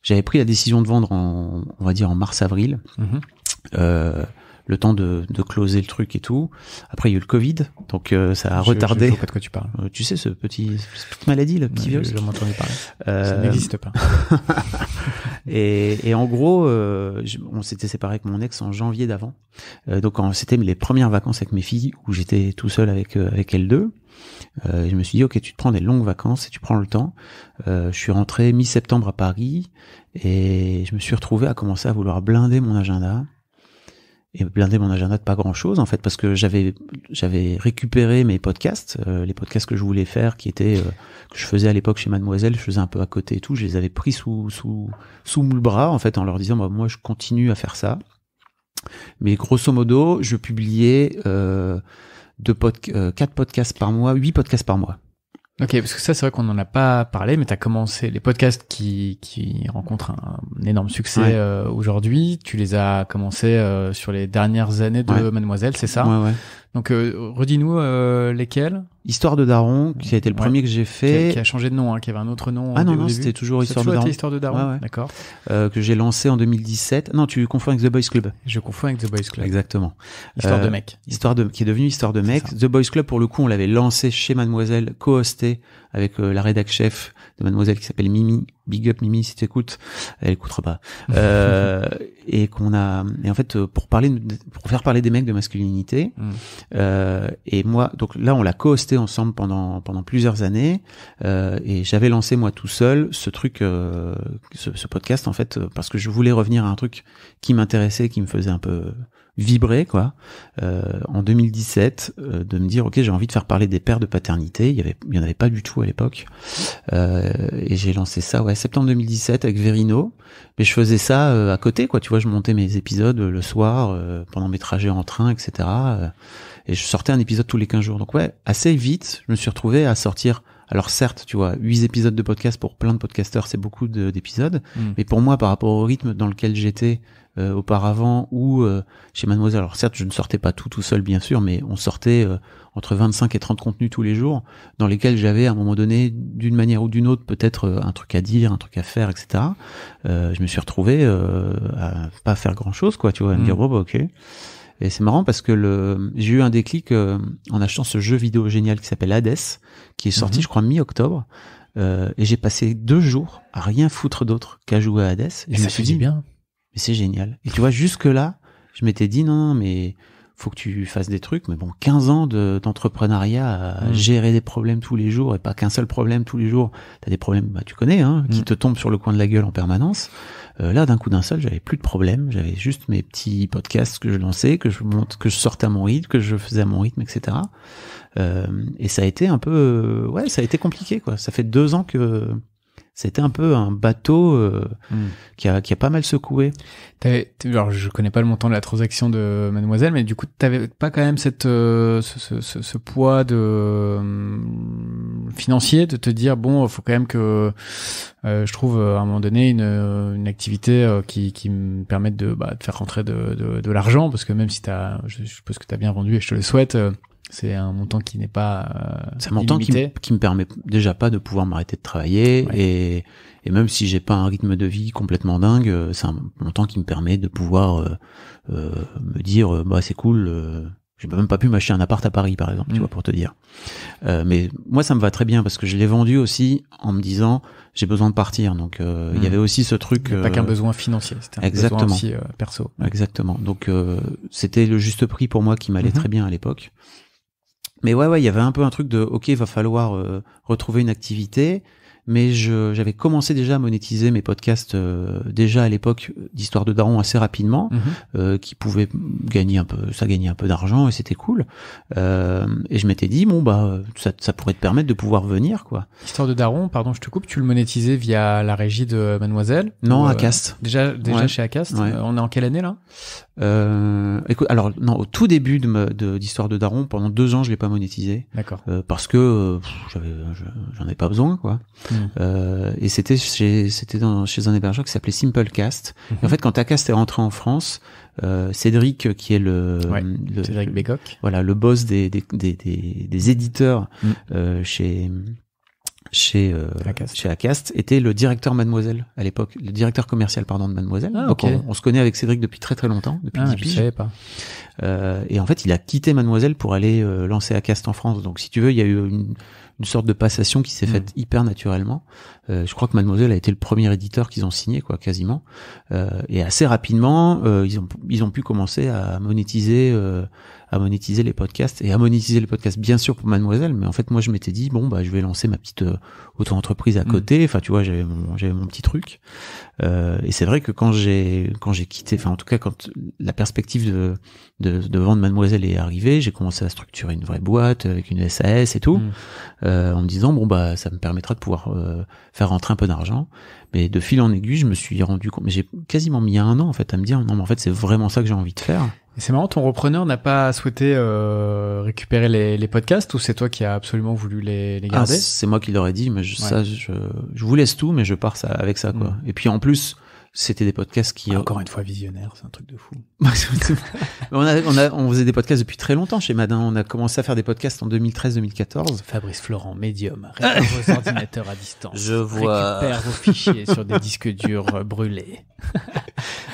j'avais pris la décision de vendre on va dire en mars-avril, le temps de closer le truc et tout. Après il y a eu le Covid, donc ça a retardé. Je sais pas de quoi tu parles. Tu sais cette petite maladie, le petit virus. Je m'en entendu parler. Ça n'existe pas. et en gros on s'était séparé avec mon ex en janvier d'avant, donc c'était les premières vacances avec mes filles où j'étais tout seul avec elles deux. Je me suis dit ok, tu te prends des longues vacances et tu prends le temps. Je suis rentré mi-septembre à Paris et je me suis retrouvé à commencer à vouloir blinder mon agenda. Et blinder mon agenda de pas grand chose en fait, parce que j'avais récupéré mes podcasts, les podcasts que je voulais faire, qui étaient que je faisais à l'époque chez Mademoiselle, je faisais un peu à côté et tout, je les avais pris sous le bras en fait, en leur disant bah, moi je continue à faire ça. Mais grosso modo, je publiais 4 podcasts par mois, 8 podcasts par mois. Ok, parce que ça, c'est vrai qu'on n'en a pas parlé, mais t'as commencé les podcasts qui rencontrent un énorme succès aujourd'hui. Tu les as commencés sur les dernières années de Mademoiselle, c'est ça? Ouais. Donc, redis-nous lesquels. Histoire de Daron, qui a été le premier que j'ai fait. Qui a changé de nom, hein, qui avait un autre nom. Ah non, c'était toujours Histoire de Daron. Histoire de Daron, ouais. D'accord. Que j'ai lancé en 2017. Non, tu confonds avec The Boys Club. Je confonds avec The Boys Club. Exactement. Histoire de mec. Qui est devenu Histoire de mec. The Boys Club, pour le coup, on l'avait lancé chez Mademoiselle, co-hosté avec la rédac chef de Mademoiselle qui s'appelle Mimi. Big up Mimi si t'écoutes. Elle écoutera pas. Et en fait, pour faire parler des mecs de masculinité, et moi, donc là, on l'a co-hosté ensemble pendant plusieurs années, et j'avais lancé moi tout seul ce truc, ce podcast en fait, parce que je voulais revenir à un truc qui m'intéressait, qui me faisait un peu vibrer quoi, en 2017, de me dire ok, j'ai envie de faire parler des pères de paternité. Il y en avait pas du tout à l'époque, et j'ai lancé ça septembre 2017 avec Verino, mais je faisais ça à côté quoi, tu vois, je montais mes épisodes le soir pendant mes trajets en train, etc., et je sortais un épisode tous les 15 jours. Donc assez vite je me suis retrouvé à sortir. Alors certes, tu vois, 8 épisodes de podcast pour plein de podcasteurs, c'est beaucoup d'épisodes, mais pour moi, par rapport au rythme dans lequel j'étais auparavant, ou chez Mademoiselle, alors certes, je ne sortais pas tout seul, bien sûr, mais on sortait entre 25 et 30 contenus tous les jours, dans lesquels j'avais, à un moment donné, d'une manière ou d'une autre, peut-être un truc à dire, un truc à faire, etc. Je me suis retrouvé à pas faire grand-chose, quoi, tu vois, à me dire, bon, bah, ok. Et c'est marrant parce que j'ai eu un déclic en achetant ce jeu vidéo génial qui s'appelle Hades, qui est sorti, je crois, mi-octobre. Et j'ai passé 2 jours à rien foutre d'autre qu'à jouer à Hades. Et je me suis dit, bien. Mais c'est génial. Et tu vois, jusque-là, je m'étais dit, non, mais faut que tu fasses des trucs. Mais bon, 15 ans d'entrepreneuriat à gérer des problèmes tous les jours, et pas qu'un seul problème tous les jours. T'as des problèmes, bah, tu connais, hein, qui te tombent sur le coin de la gueule en permanence. Là, d'un coup d'un seul, j'avais plus de problème. J'avais juste mes petits podcasts que je lançais, que je sortais à mon rythme, que je faisais à mon rythme, etc. Et ça a été un peu, ça a été compliqué, quoi. Ça fait 2 ans que c'était un peu un bateau qui a pas mal secoué. Alors, je connais pas le montant de la transaction de Mademoiselle, mais du coup, t'avais pas quand même ce poids de financier de te dire bon, faut quand même que je trouve à un moment donné une activité qui me permette de faire rentrer de l'argent, parce que même si je suppose que t'as bien vendu et je te le souhaite. C'est un montant qui n'est pas c'est un montant qui me permet déjà pas de pouvoir m'arrêter de travailler, et même si j'ai pas un rythme de vie complètement dingue, c'est un montant qui me permet de pouvoir me dire c'est cool, j'ai même pas pu m'acheter un appart à Paris par exemple, tu vois, pour te dire. Mais moi ça me va très bien parce que je l'ai vendu aussi en me disant j'ai besoin de partir, donc il y avait aussi ce truc, pas qu'un besoin financier, c'était un besoin aussi perso. Exactement. Donc c'était le juste prix pour moi qui m'allait très bien à l'époque. Mais il y avait un peu un truc de ok, il va falloir retrouver une activité, mais j'avais commencé déjà à monétiser mes podcasts déjà à l'époque d'Histoire de Daron assez rapidement, qui pouvaient gagnait un peu d'argent et c'était cool. Et je m'étais dit ça pourrait te permettre de pouvoir venir, quoi. Histoire de Daron, pardon, je te coupe, tu le monétisais via la régie de Mademoiselle? Non, Acast. Déjà chez Acast. On est en quelle année là? Écoute, alors non, au tout début d'Histoire de Daron, pendant 2 ans, je l'ai pas monétisé. D'accord. Parce que j'en avais pas besoin, quoi. Et c'était chez un hébergeur qui s'appelait Simplecast. Et en fait, quand Acast est rentré en France, Cédric, qui est Cédric Bécoq, voilà, le boss des éditeurs chez Acast, était le directeur Mademoiselle à l'époque, le directeur commercial de Mademoiselle. Donc on se connaît avec Cédric depuis très très longtemps, depuis 10 piges. Je savais pas. Et en fait, il a quitté Mademoiselle pour aller lancer Acast en France. Donc si tu veux, il y a eu une sorte de passation qui s'est faite hyper naturellement. Je crois que Mademoiselle a été le premier éditeur qu'ils ont signé, quoi, quasiment. Et assez rapidement, ils ont pu commencer à monétiser les podcasts, et à monétiser les podcasts bien sûr pour Mademoiselle, mais en fait moi je m'étais dit je vais lancer ma petite auto-entreprise à côté. Enfin tu vois, j'avais mon petit truc. Et c'est vrai que quand j'ai quitté, enfin en tout cas quand la perspective de vendre Mademoiselle est arrivée, j'ai commencé à structurer une vraie boîte avec une SAS et tout, en me disant ça me permettra de pouvoir faire rentrer un peu d'argent. Mais de fil en aiguille, je me suis rendu compte, mais j'ai quasiment mis 1 an en fait à me dire non mais en fait c'est vraiment ça que j'ai envie de faire. Et c'est marrant, ton repreneur n'a pas souhaité récupérer les podcasts, ou c'est toi qui as absolument voulu les garder? C'est moi qui leur ai dit, mais je vous laisse tout, mais je pars avec ça, quoi. Et puis en plus, c'était des podcasts qui... Encore une fois, visionnaire, c'est un truc de fou. on faisait des podcasts depuis très longtemps chez Madin. On a commencé à faire des podcasts en 2013-2014. Fabrice Florent, Médium, répare vos ordinateurs à distance. Je vois. Récupère vos fichiers sur des disques durs brûlés.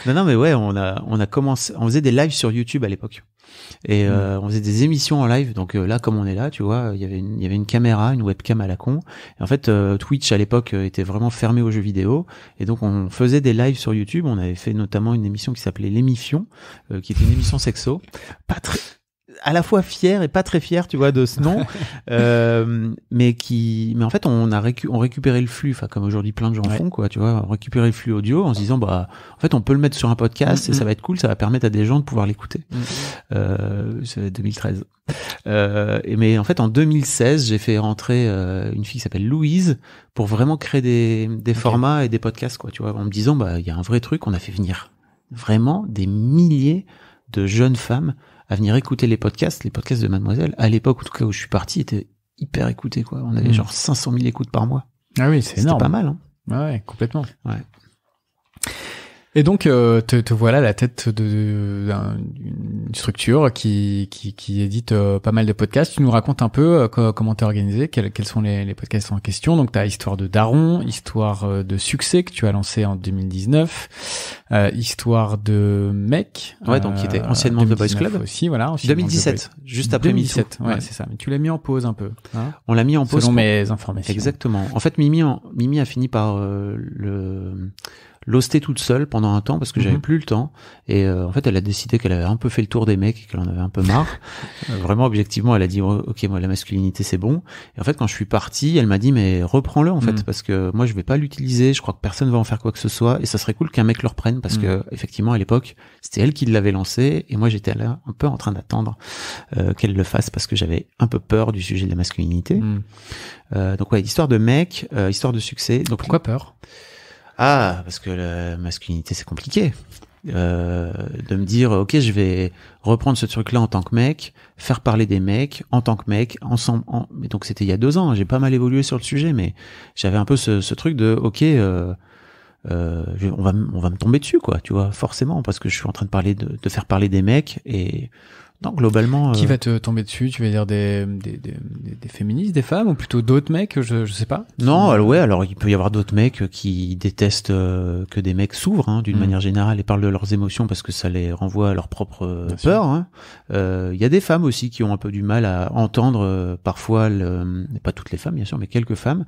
Non, mais on a commencé, on faisait des lives sur YouTube à l'époque. Et on faisait des émissions en live. Donc là, comme on est là, tu vois, il y avait une caméra, une webcam à la con. Et en fait, Twitch à l'époque était vraiment fermé aux jeux vidéo. Et donc on faisait des lives sur YouTube. On avait fait notamment une émission qui s'appelait L'émission, qui était une émission sexo. Pas très, à la fois fier et pas très fier, tu vois, de ce nom. Mais en fait, on récupérait le flux, enfin, comme aujourd'hui plein de gens font, quoi, tu vois, on récupérait le flux audio en se disant, en fait, on peut le mettre sur un podcast et ça va être cool, ça va permettre à des gens de pouvoir l'écouter. C'est 2013. Mais en fait, en 2016, j'ai fait rentrer une fille qui s'appelle Louise pour vraiment créer des formats et des podcasts, quoi, tu vois, en me disant, il y a un vrai truc. On a fait venir vraiment des milliers de jeunes femmes à venir écouter les podcasts de Mademoiselle. À l'époque, en tout cas, où je suis parti, étaient hyper écoutés, quoi. On avait genre 500 000 écoutes par mois. Ah oui, c'est énorme. C'était pas mal, hein. Ouais, complètement. Ouais. Et donc, te voilà à la tête d'une structure qui édite pas mal de podcasts. Tu nous racontes un peu comment t'es organisé, quels sont les podcasts en question. Donc, t'as Histoire de Daron, Histoire de Succès que tu as lancé en 2019, Histoire de Mec. Ouais, donc qui était anciennement The Boys Club aussi, voilà. 2017, juste après 2017. Ouais, c'est ça. Mais tu l'as mis en pause un peu. Hein, on l'a mis en pause. Selon mes informations. Exactement. En fait, Mimi a fini par l'hosté toute seule pendant un temps parce que j'avais plus le temps. Et en fait, elle a décidé qu'elle avait un peu fait le tour des mecs et qu'elle en avait un peu marre. Vraiment, objectivement, elle a dit ok, moi la masculinité c'est bon. Et en fait, quand je suis parti, elle m'a dit mais reprends-le en fait parce que moi je vais pas l'utiliser. Je crois que personne va en faire quoi que ce soit et ça serait cool qu'un mec le reprenne parce que effectivement à l'époque c'était elle qui l'avait lancé et moi j'étais là un peu en train d'attendre qu'elle le fasse parce que j'avais un peu peur du sujet de la masculinité. Donc ouais, histoire de mec, histoire de succès. Donc pourquoi peur? Ah, parce que la masculinité c'est compliqué. De me dire ok, je vais reprendre ce truc-là en tant que mec, faire parler des mecs en tant que mec ensemble. Mais donc c'était il y a 2 ans. J'ai pas mal évolué sur le sujet, mais j'avais un peu ce truc de ok. On va me tomber dessus quoi, tu vois, forcément parce que je suis en train de parler de faire parler des mecs et non, globalement qui va te tomber dessus, tu veux dire des féministes, des femmes ou plutôt d'autres mecs, je sais pas. Non, alors il peut y avoir d'autres mecs qui détestent que des mecs s'ouvrent d'une manière générale et parlent de leurs émotions parce que ça les renvoie à leur propre peur. Il y a des femmes aussi qui ont un peu du mal à entendre parfois pas toutes les femmes bien sûr, mais quelques femmes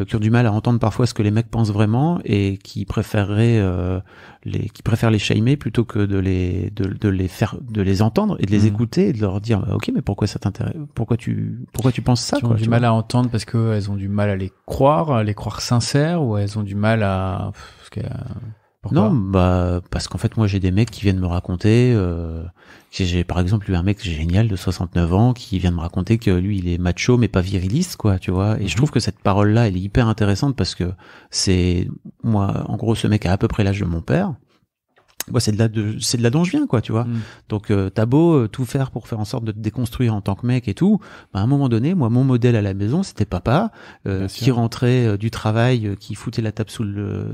qui ont du mal à entendre parfois ce que les mecs pensent vraiment et qui préfèrent les shamer plutôt que de les entendre et de les écouter et de leur dire ok mais pourquoi ça t'intéresse, pourquoi tu penses ça, qui ont du mal à entendre parce que elles ont du mal à les croire sincères ou elles ont du mal à non parce qu'en fait moi j'ai des mecs qui viennent me raconter j'ai par exemple eu un mec génial de 69 ans qui vient de me raconter que lui il est macho mais pas viriliste quoi, tu vois, et je trouve que cette parole là elle est hyper intéressante parce que c'est moi en gros ce mec a à peu près l'âge de mon père. Moi, c'est de là dont je viens, quoi, tu vois. Donc, t'as beau tout faire pour faire en sorte de te déconstruire en tant que mec et tout, à un moment donné, moi, mon modèle à la maison, c'était papa, qui rentrait du travail, qui foutait la table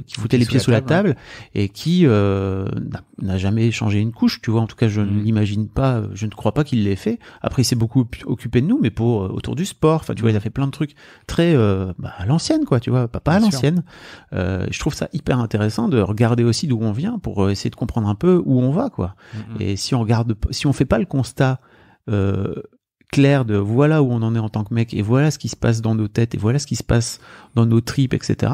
qui foutait les pieds sous la table, et qui n'a jamais changé une couche, tu vois. En tout cas, je ne l'imagine pas, je ne crois pas qu'il l'ait fait. Après, il s'est beaucoup occupé de nous, mais autour du sport. Enfin, tu vois, il a fait plein de trucs très à l'ancienne, quoi, tu vois, papa à l'ancienne. Je trouve ça hyper intéressant de regarder aussi d'où on vient pour essayer de comprendre un peu où on va quoi. Et si on fait pas le constat clair de voilà où on en est en tant que mec et voilà ce qui se passe dans nos têtes et voilà ce qui se passe dans nos tripes, etc.,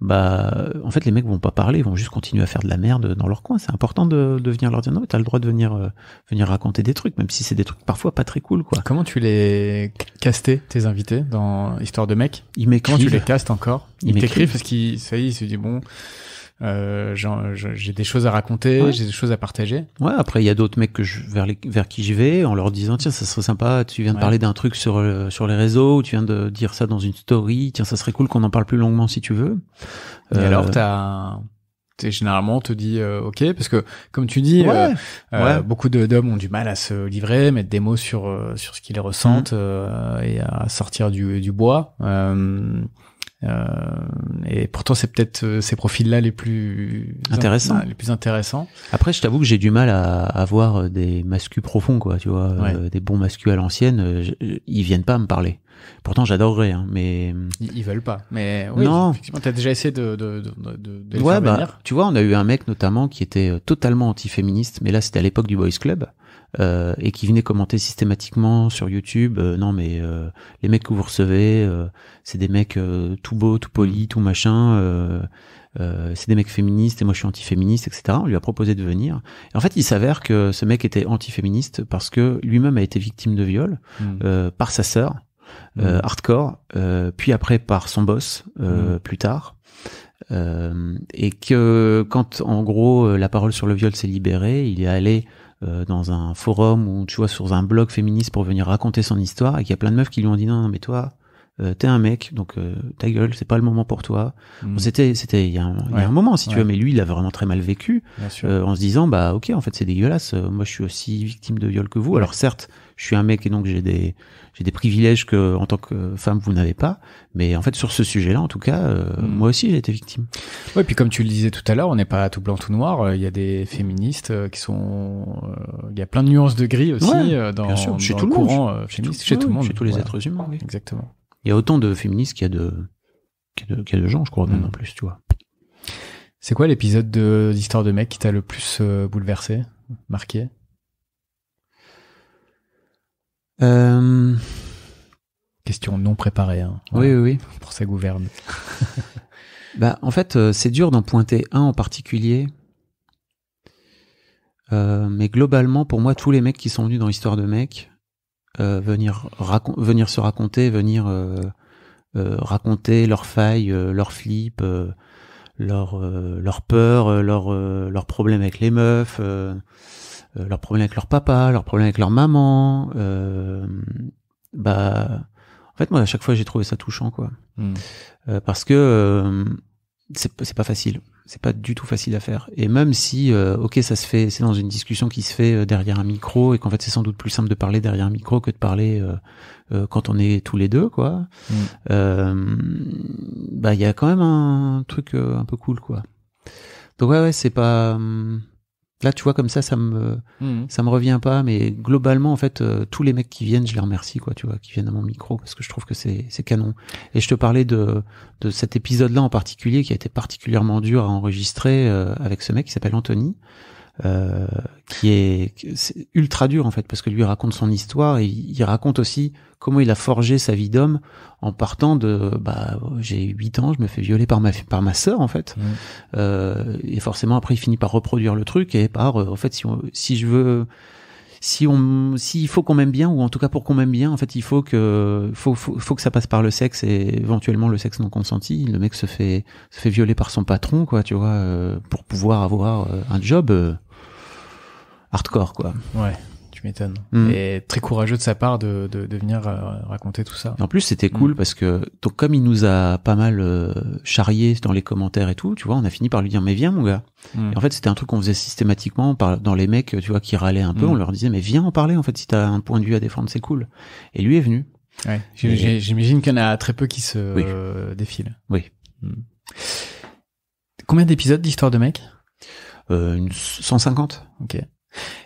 en fait les mecs vont pas parler, ils vont juste continuer à faire de la merde dans leur coin. C'est important de venir leur dire non mais t'as le droit de venir raconter des trucs même si c'est des trucs parfois pas très cool quoi. Comment tu les castais tes invités dans Histoire de mec? Ils m'écrivent. Comment tu les castes encore? Ils t'écrivent parce qu'ils ça y est, ils se disent bon j'ai des choses à raconter, j'ai des choses à partager. Ouais, après il y a d'autres mecs vers qui j'y vais en leur disant tiens ça serait sympa, tu viens de parler d'un truc sur les réseaux, ou tu viens de dire ça dans une story, tiens ça serait cool qu'on en parle plus longuement si tu veux. Et alors généralement on te dit ok parce que comme tu dis beaucoup d'hommes ont du mal à se livrer, mettre des mots sur ce qu'ils ressentent et à sortir du bois. Et pourtant c'est peut-être ces profils-là les plus intéressants. Après, je t'avoue que j'ai du mal à avoir des mascus profonds, quoi. Tu vois, des bons mascus à l'ancienne, ils viennent pas me parler. Pourtant, j'adorerais, mais ils veulent pas. Mais oui, non. Effectivement, t'as déjà essayé de les faire venir. Tu vois, on a eu un mec notamment qui était totalement anti-féministe, mais là c'était à l'époque du Boys Club. Et qui venait commenter systématiquement sur YouTube non mais les mecs que vous recevez c'est des mecs tout beaux, tout polis, tout machin, c'est des mecs féministes et moi je suis anti-féministe, etc. On lui a proposé de venir et en fait il s'avère que ce mec était anti-féministe parce que lui-même a été victime de viol par sa sœur hardcore, puis après par son boss plus tard. Et que quand en gros la parole sur le viol s'est libérée, il est allé dans un forum ou tu vois sur un blog féministe pour venir raconter son histoire et qu'il y a plein de meufs qui lui ont dit non mais toi t'es un mec donc ta gueule c'est pas le moment pour toi. Bon, c'était il y a un moment si tu veux, mais lui il a vraiment très mal vécu en se disant bah ok en fait c'est dégueulasse, moi je suis aussi victime de viol que vous. Alors certes je suis un mec et donc j'ai des privilèges que en tant que femme vous n'avez pas, mais en fait sur ce sujet-là en tout cas moi aussi j'ai été victime. Ouais, puis comme tu le disais tout à l'heure, on n'est pas tout blanc tout noir, il y a des féministes qui sont il y a plein de nuances de gris aussi dans le courant féministe, chez tout le monde, chez tous les êtres humains. Oui. Exactement. Il y a autant de féministes qu'il y a de gens, je crois, même en plus, tu vois. C'est quoi l'épisode d'Histoire de mec qui t'a le plus bouleversé, marqué? Question non préparée, hein. Oui. Pour ça gouverne. Bah, en fait, c'est dur d'en pointer un en particulier. Mais globalement, pour moi, tous les mecs qui sont venus dans Histoire de mec, venir se raconter, raconter leurs failles, leurs flips, leurs peurs, leurs problèmes avec les meufs, leurs problèmes avec leur papa, leurs problèmes avec leur maman. Bah, en fait, moi, à chaque fois, j'ai trouvé ça touchant, quoi. Parce que c'est pas facile. C'est pas du tout facile à faire. Et même si, ok, ça se fait, c'est dans une discussion qui se fait derrière un micro, et qu'en fait, c'est sans doute plus simple de parler derrière un micro que de parler quand on est tous les deux, quoi. Bah, il y a quand même un truc un peu cool, quoi. Donc ouais, c'est pas. Là, tu vois, comme ça me revient pas, mais globalement, en fait, tous les mecs qui viennent, je les remercie, quoi, tu vois, qui viennent à mon micro, parce que je trouve que c'est canon. Et je te parlais de cet épisode-là en particulier, qui a été particulièrement dur à enregistrer, avec ce mec qui s'appelle Anthony, c'est ultra dur, en fait, parce que lui, il raconte son histoire, et il raconte aussi comment il a forgé sa vie d'homme en partant de, bah, j'ai 8 ans, je me fais violer par ma sœur, en fait. Et forcément, après, il finit par reproduire le truc, et en fait, s'il faut qu'on m'aime bien, ou en tout cas pour qu'on m'aime bien, en fait, il faut que ça passe par le sexe, et éventuellement le sexe non consenti. Le mec se fait violer par son patron, quoi, tu vois, pour pouvoir avoir un job hardcore, quoi. Ouais, tu m'étonnes. Et très courageux de sa part de venir raconter tout ça. En plus, c'était cool parce que, donc, comme il nous a pas mal charrié dans les commentaires et tout, tu vois, on a fini par lui dire, mais viens, mon gars. Et en fait, c'était un truc qu'on faisait systématiquement dans les mecs, tu vois, qui râlaient un peu. On leur disait, mais viens en parler, en fait, si t'as un point de vue à défendre, c'est cool. Et lui est venu. Ouais. J'imagine qu'il y en a très peu qui se défilent. Oui. Combien d'épisodes d'Histoire de mec? 150. Ok.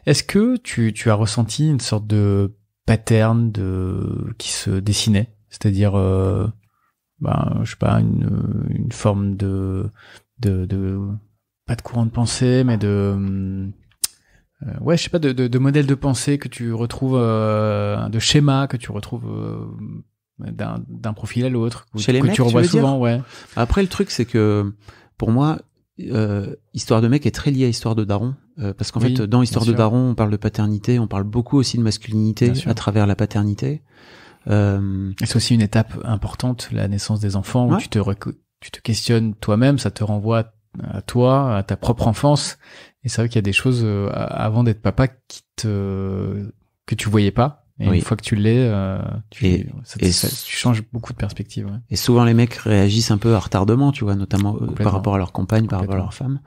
Est-ce que tu as ressenti une sorte de pattern qui se dessinait? C'est-à-dire, je sais pas, une forme de pas de courant de pensée, mais je sais pas, de modèle de pensée que tu retrouves, de schéma que tu retrouves d'un profil à l'autre, chez les mecs, tu revois souvent, dire. Ouais. Après, le truc, c'est que pour moi, Histoire de mec est très lié à Histoire de daron, parce qu'en fait, dans Histoire de daron, on parle de paternité, on parle beaucoup aussi de masculinité à travers la paternité. Et c'est aussi une étape importante, la naissance des enfants, où tu te questionnes toi-même, ça te renvoie à toi, à ta propre enfance. Et c'est vrai qu'il y a des choses avant d'être papa que tu voyais pas. Et une fois que tu l'es, tu changes beaucoup de perspective. Ouais. Et souvent les mecs réagissent un peu à retardement, tu vois, notamment par rapport à leur compagne, par rapport à leur femme.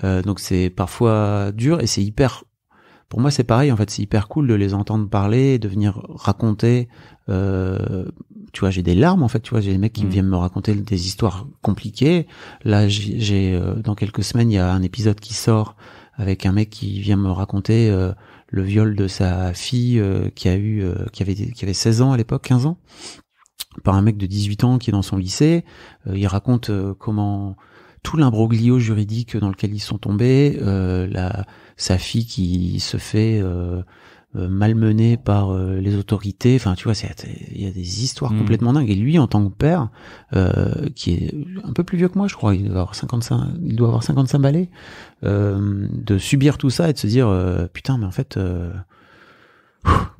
Donc c'est parfois dur, et c'est hyper. Pour moi, c'est pareil. En fait, c'est hyper cool de les entendre parler, de venir raconter. Tu vois, j'ai des larmes. En fait, tu vois, j'ai des mecs qui viennent me raconter des histoires compliquées. Là, j'ai dans quelques semaines, il y a un épisode qui sort avec un mec qui vient me raconter le viol de sa fille qui avait 16 ans à l'époque, 15 ans, par un mec de 18 ans qui est dans son lycée. Il raconte comment tout l'imbroglio juridique dans lequel ils sont tombés, sa fille qui se fait malmenée par les autorités. Enfin, tu vois, il y a des histoires complètement dingues. Et lui, en tant que père, qui est un peu plus vieux que moi, je crois, il doit avoir 55 balais, de subir tout ça et de se dire putain, mais en fait,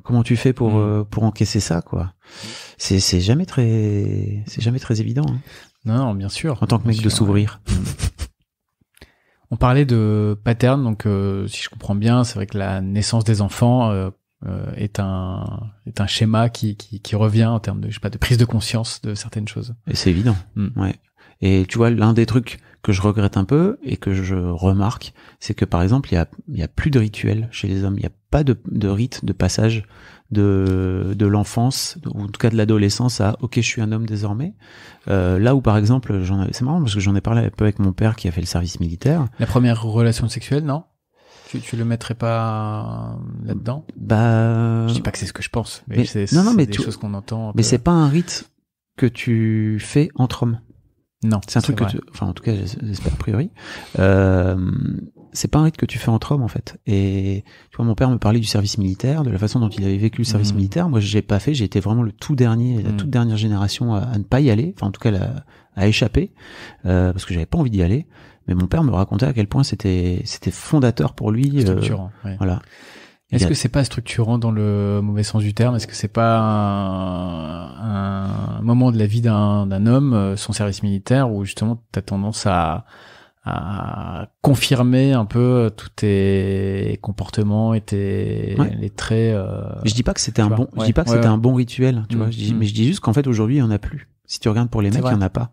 comment tu fais pour encaisser ça, quoi. C'est jamais très évident. Hein. Non, bien sûr. En tant que mec de s'ouvrir. On parlait de pattern, donc si je comprends bien, c'est vrai que la naissance des enfants est un schéma qui revient en termes de, je sais pas, de prise de conscience de certaines choses. Et c'est évident. Ouais. Et tu vois, l'un des trucs que je regrette un peu et que je remarque, c'est que par exemple, il y a plus de rituels chez les hommes. Il y a pas de rite de passage de l'enfance, ou en tout cas de l'adolescence à ok, je suis un homme désormais. Là où par exemple, c'est marrant parce que j'en ai parlé un peu avec mon père qui a fait le service militaire. La première relation sexuelle, non? Tu le mettrais pas là-dedans? Je dis pas que c'est ce que je pense, mais c'est des choses qu'on entend. Mais c'est pas un rite que tu fais entre hommes. Non. C'est un truc que en tout cas, j'espère a priori. c'est pas un rite que tu fais entre hommes en fait. Et tu vois, mon père me parlait du service militaire, de la façon dont il avait vécu le service militaire. Moi, j'ai pas fait. J'ai été vraiment le tout dernier, la toute dernière génération à ne pas y aller. Enfin, en tout cas, à échapper parce que j'avais pas envie d'y aller. Mais mon père me racontait à quel point c'était fondateur pour lui. Structurant. Voilà. Est-ce que c'est pas structurant dans le mauvais sens du terme? Est-ce que c'est pas un moment de la vie d'un homme, son service militaire, où justement t'as tendance à confirmer un peu tous tes comportements et les traits. Je dis pas que c'était un bon, je dis pas que c'était un bon rituel, tu vois. Mais je dis juste qu'en fait aujourd'hui il y en a plus. Si tu regardes pour les mecs, il y en a pas.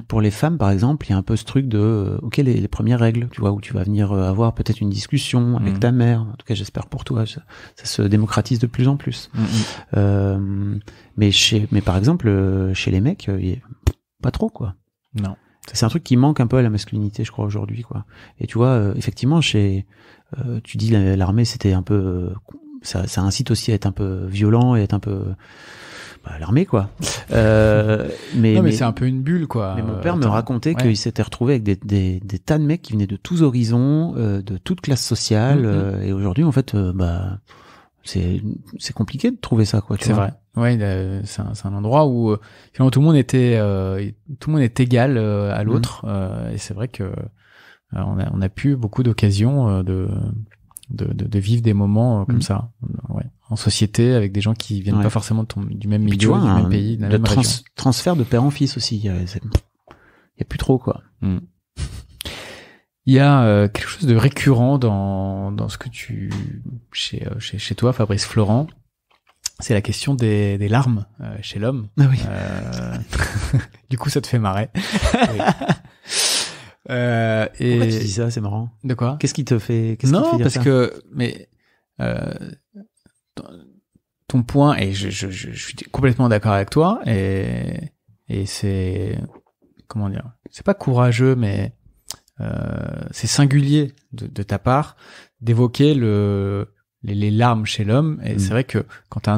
Pour les femmes, par exemple, il y a un peu ce truc de, ok, les premières règles, tu vois, où tu vas venir avoir peut-être une discussion avec ta mère. En tout cas, j'espère pour toi, ça se démocratise de plus en plus. Mais par exemple, chez les mecs, pas trop, quoi. Non. C'est un truc qui manque un peu à la masculinité, je crois, aujourd'hui, quoi. Et tu vois, effectivement, tu dis l'armée, c'était un peu, ça incite aussi à être un peu violent et être un peu, l'armée, quoi. Mais c'est un peu une bulle, quoi. Mais mon père me racontait qu'il s'était retrouvé avec des tas de mecs qui venaient de tous horizons, de toutes classes sociales, et aujourd'hui, en fait, c'est compliqué de trouver ça, quoi. C'est vrai. Ouais, c'est un endroit où finalement tout le monde est égal à l'autre, et c'est vrai que on a plus beaucoup d'occasions de vivre des moments comme ça, en société, avec des gens qui viennent pas forcément du même milieu, du même pays, de la même région. Transfert de père en fils aussi, il y a plus trop, quoi. Il y a quelque chose de récurrent dans ce que chez toi, Fabrice Florent. C'est la question des larmes chez l'homme. Ah oui. Du coup, ça te fait marrer. Oui. Pourquoi tu dis ça? C'est marrant. De quoi? Qu'est-ce qui te fait dire ça? Non, parce que ton point, et je suis complètement d'accord avec toi, et c'est, comment dire, c'est pas courageux, mais c'est singulier de ta part d'évoquer les larmes chez l'homme. Et c'est vrai que quand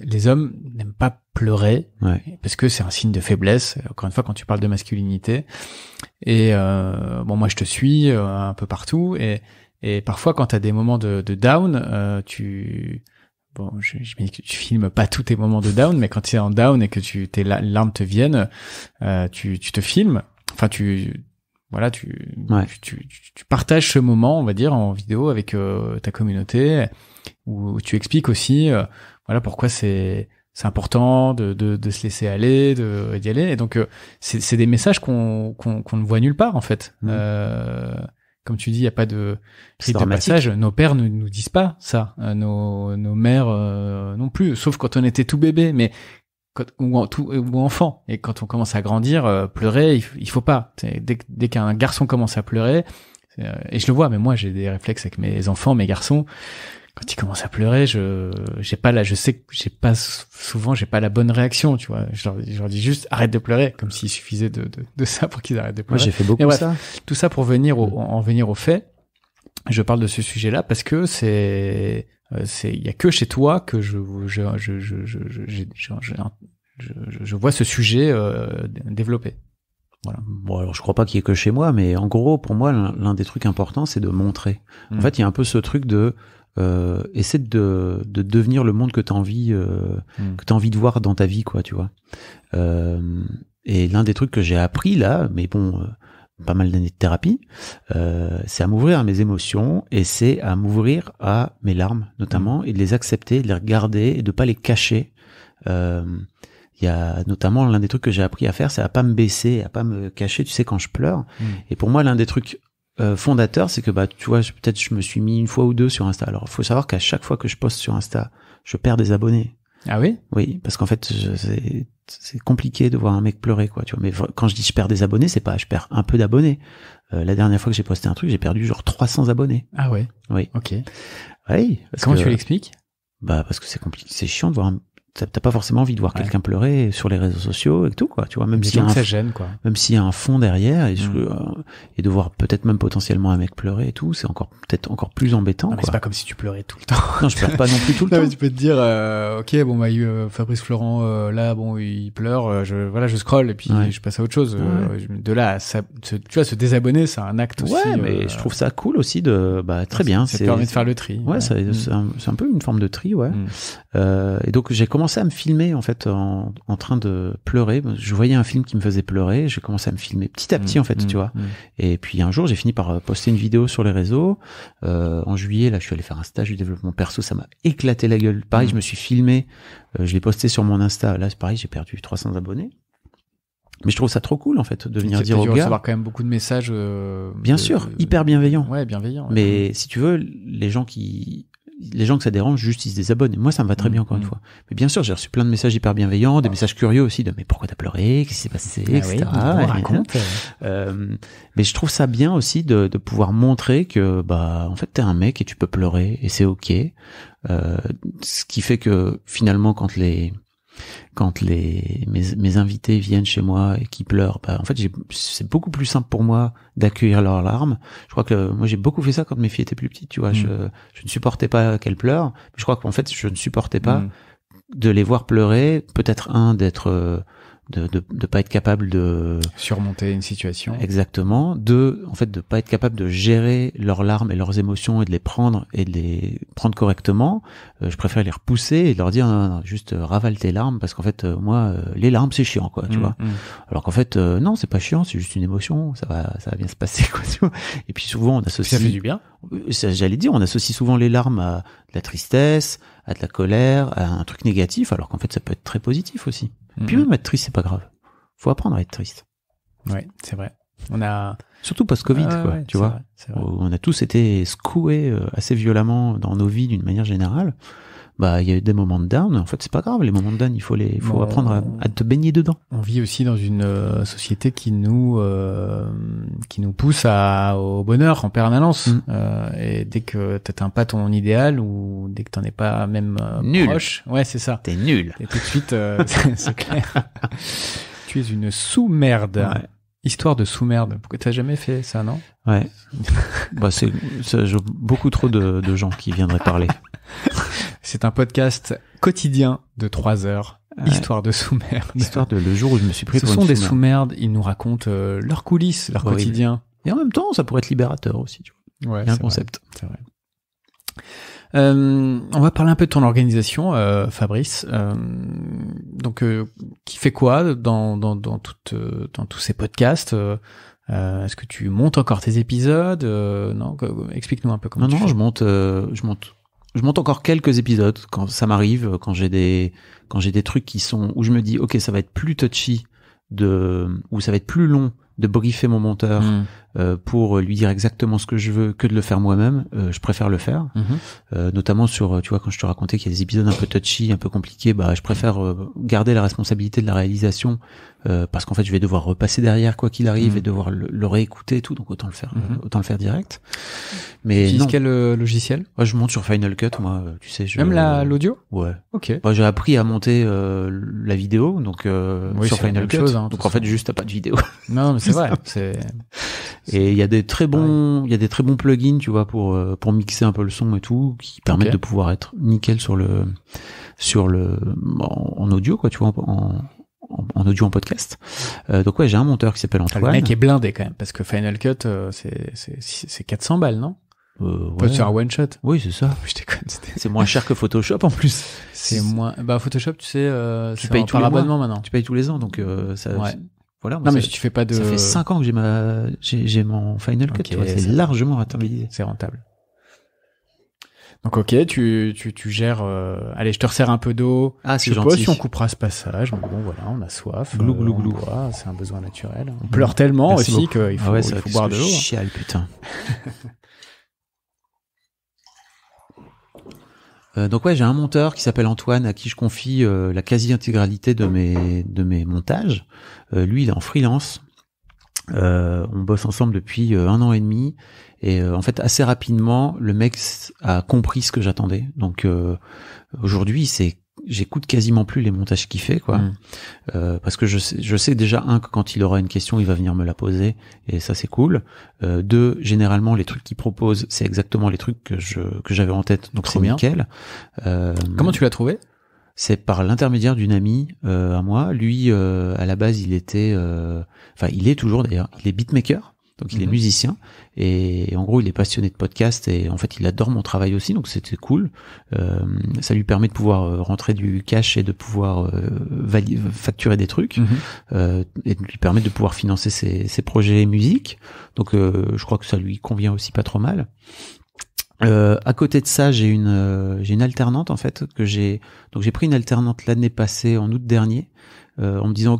les hommes n'aiment pas pleurer, parce que c'est un signe de faiblesse, encore une fois, quand tu parles de masculinité. Et moi je te suis un peu partout, et parfois quand tu as des moments de down, j'imagine que tu filmes pas tous tes moments de down, mais quand tu es en down et que tes larmes te viennent, tu te filmes, enfin tu partages ce moment, on va dire, en vidéo avec ta communauté, où tu expliques aussi pourquoi c'est important de se laisser aller, d'y aller. Et donc c'est des messages qu'on ne voit nulle part, en fait. Comme tu dis, il y a pas de rite de passage. Nos pères ne nous disent pas ça, nos mères non plus, sauf quand on était tout bébé, mais ou enfant. Et quand on commence à grandir, pleurer, il faut pas. Dès qu'un garçon commence à pleurer, et je le vois, mais moi j'ai des réflexes avec mes enfants, mes garçons. Quand ils commencent à pleurer, je sais que j'ai pas la bonne réaction, tu vois. Je leur dis juste arrête de pleurer, comme s'il suffisait de ça pour qu'ils arrêtent de pleurer. Moi j'ai fait beaucoup ça. Tout ça pour en venir au fait. Je parle de ce sujet-là parce que il y a que chez toi que je vois ce sujet développé. Voilà. Bon, alors je crois pas qu'il y ait que chez moi, mais en gros, pour moi, l'un des trucs importants, c'est de montrer. En fait, il y a un peu ce truc de essaie de devenir le monde que t'as envie de voir dans ta vie, quoi, tu vois. Et l'un des trucs que j'ai appris là, mais bon, pas mal d'années de thérapie, c'est à m'ouvrir à mes émotions, et c'est à m'ouvrir à mes larmes, notamment, et de les accepter, de les regarder, et de pas les cacher. Il y a notamment l'un des trucs que j'ai appris à faire, c'est à pas me baisser, à pas me cacher, tu sais, quand je pleure. Et pour moi, l'un des trucs fondateurs, c'est que tu vois, peut-être je me suis mis une fois ou deux sur Insta. Alors, il faut savoir qu'à chaque fois que je poste sur Insta, je perds des abonnés. Ah oui? Oui, parce qu'en fait, c'est compliqué de voir un mec pleurer, quoi, tu vois. Mais quand je dis je perds des abonnés, c'est pas je perds un peu d'abonnés. La dernière fois que j'ai posté un truc, j'ai perdu genre 300 abonnés. Ah ouais? Oui. Ok. Oui. Comment tu l'expliques? Parce que c'est compliqué, c'est chiant de voir t'as pas forcément envie de voir quelqu'un pleurer sur les réseaux sociaux et tout, quoi, tu vois, même s'il y a ça gêne, quoi. Même s'il y a un fond derrière et de voir peut-être même potentiellement un mec pleurer et tout, c'est peut-être encore plus embêtant, non, mais quoi. c'est pas comme si tu pleurais tout le temps. Non, je pleure pas non plus tout le non, temps. Mais tu peux te dire, ok, bon, Fabrice Florent, là, bon, il pleure, je scrolle et puis je passe à autre chose. De là, tu vois, se désabonner, c'est un acte aussi. Ouais, mais je trouve ça cool aussi très bien. Ça permet de faire le tri. Ouais, c'est un peu une forme de tri, ouais. Et donc, j'ai commencé à me filmer, en fait, en train de pleurer. Je voyais un film qui me faisait pleurer. J'ai commencé à me filmer petit à petit, en fait, tu vois. Et puis, un jour, j'ai fini par poster une vidéo sur les réseaux. En juillet, là, je suis allé faire un stage de développement perso. Ça m'a éclaté la gueule. Pareil, je me suis filmé. Je l'ai posté sur mon Insta. Là, c'est pareil, j'ai perdu 300 abonnés. Mais je trouve ça trop cool, en fait, de venir dire aux gars. Recevoir quand même beaucoup de messages. Bien sûr, hyper bienveillants. Ouais, bienveillants. Ouais. Mais si tu veux, les gens que ça dérange, juste ils se désabonnent. Et moi, ça me va très bien, encore une fois. Mais bien sûr, j'ai reçu plein de messages hyper bienveillants, des messages curieux aussi de mais pourquoi t'as pleuré, qu'est-ce qui s'est passé, etc. Raconte. Mais je trouve ça bien aussi de pouvoir montrer que en fait t'es un mec et tu peux pleurer et c'est ok. Ce qui fait que finalement quand mes invités viennent chez moi et qui pleurent, en fait c'est beaucoup plus simple pour moi d'accueillir leurs larmes. Je crois que moi j'ai beaucoup fait ça quand mes filles étaient plus petites, tu vois. Je ne supportais pas qu'elles pleurent. Je crois qu'en fait je ne supportais pas de les voir pleurer. Peut-être d'être de pas être capable de surmonter une situation. Exactement. En fait, de pas être capable de gérer leurs larmes et leurs émotions et de les prendre correctement. Je préfère les repousser et leur dire non, juste ravale tes larmes parce qu'en fait, moi, les larmes c'est chiant, quoi, tu vois. Alors qu'en fait, non, c'est pas chiant, c'est juste une émotion, ça va bien se passer, quoi, tu vois. Et puis souvent, on associe. Ça fait du bien. J'allais dire, on associe souvent les larmes à de la tristesse, à de la colère, à un truc négatif, alors qu'en fait, ça peut être très positif aussi. Puis même être triste, c'est pas grave. Faut apprendre à être triste. Ouais, c'est vrai. Surtout post-Covid, tu vois. C'est vrai. On a tous été secoués assez violemment dans nos vies d'une manière générale. Il y a eu des moments de down. En fait, c'est pas grave. Les moments de down, il faut apprendre à te baigner dedans. On vit aussi dans une société qui nous pousse au bonheur en permanence. Et dès que t'atteins pas ton idéal ou dès que t'en es pas même proche, ouais, c'est ça. T'es nul. Et tout de suite, c'est clair. Tu es une sous-merde. Ouais. Histoire de sous-merde. Pourquoi t'as jamais fait ça, non? Ouais. C'est beaucoup trop de gens qui viendraient parler. C'est un podcast quotidien de 3 heures. Histoire de sous-merde. Histoire de le jour où je me suis pris pour une sous-merde. Ce sont des sous-merdes. Ils nous racontent leurs coulisses, leur quotidien. Et en même temps, ça pourrait être libérateur aussi, tu vois. Ouais, il y a un concept. C'est vrai. On va parler un peu de ton organisation, Fabrice. Donc, qui fait quoi dans tous ces podcasts? Est-ce que tu montes encore tes épisodes? Non, explique-nous un peu comment tu fais. Je monte encore quelques épisodes quand ça m'arrive, quand j'ai des trucs où je me dis ok, ça va être plus touchy ou ça va être plus long de briefer mon monteur pour lui dire exactement ce que je veux que de le faire moi-même. Je préfère le faire, notamment sur, tu vois, quand je te racontais qu'il y a des épisodes un peu touchy, un peu compliqués, je préfère garder la responsabilité de la réalisation parce qu'en fait je vais devoir repasser derrière quoi qu'il arrive et devoir le réécouter et tout, donc autant le faire direct. Mais tu utilises quel logiciel? Moi, je monte sur Final Cut, moi, tu sais. Même l'audio? Ouais. Ok. J'ai appris à monter la vidéo, donc sur Final Cut. Chose, hein, donc en fait, juste t'as pas de vidéo. Non, mais c'est vrai. Et il y a des très bons plugins, tu vois, pour mixer un peu le son et tout, qui permettent de pouvoir être nickel en audio, quoi, tu vois, en audio, en podcast. Donc ouais, j'ai un monteur qui s'appelle Antoine. Le mec est blindé quand même, parce que Final Cut, c'est 400 balles, non? Ouais. Sur un one shot. Oui, c'est ça. Je déconne. C'est moins cher que Photoshop en plus. C'est moins. Photoshop, tu sais, tu payes par abonnement maintenant. Tu payes tous les ans, donc ça. Ouais. Voilà. Non, mais si tu fais pas de. Ça fait 5 ans que j'ai mon Final Cut. Tu vois, c'est largement rentabilisé. C'est rentable. Donc ok, tu gères. Allez, je te resserre un peu d'eau. Ah, c'est gentil. Je sais pas si gentil. on coupera ce passage, mais bon voilà, on a soif. Glou glou glou. C'est un besoin naturel. On pleure tellement Merci aussi beaucoup. qu'il faut, il faut boire de l'eau. Chial, putain. Donc ouais, j'ai un monteur qui s'appelle Antoine à qui je confie la quasi-intégralité de mes montages. Lui, il est en freelance. On bosse ensemble depuis 1 an et demi. Et en fait, assez rapidement, le mec a compris ce que j'attendais. Donc aujourd'hui, c'est j'écoute quasiment plus les montages qu'il fait, quoi. Parce que je sais déjà, que quand il aura une question, il va venir me la poser, et ça c'est cool. Deux, généralement les trucs qu'il propose, c'est exactement les trucs que j'avais en tête, donc c'est nickel. Comment tu l'as trouvé? C'est par l'intermédiaire d'une amie à moi. Lui, à la base, il était, il est toujours d'ailleurs, il est beatmaker. Donc il est musicien et en gros il est passionné de podcast et en fait il adore mon travail aussi, donc c'était cool. Ça lui permet de pouvoir rentrer du cash et de pouvoir facturer des trucs et de lui permettre de pouvoir financer ses projets musique. Donc je crois que ça lui convient aussi pas trop mal. À côté de ça, j'ai une alternante en fait j'ai pris une alternante l'année passée en août dernier. En me disant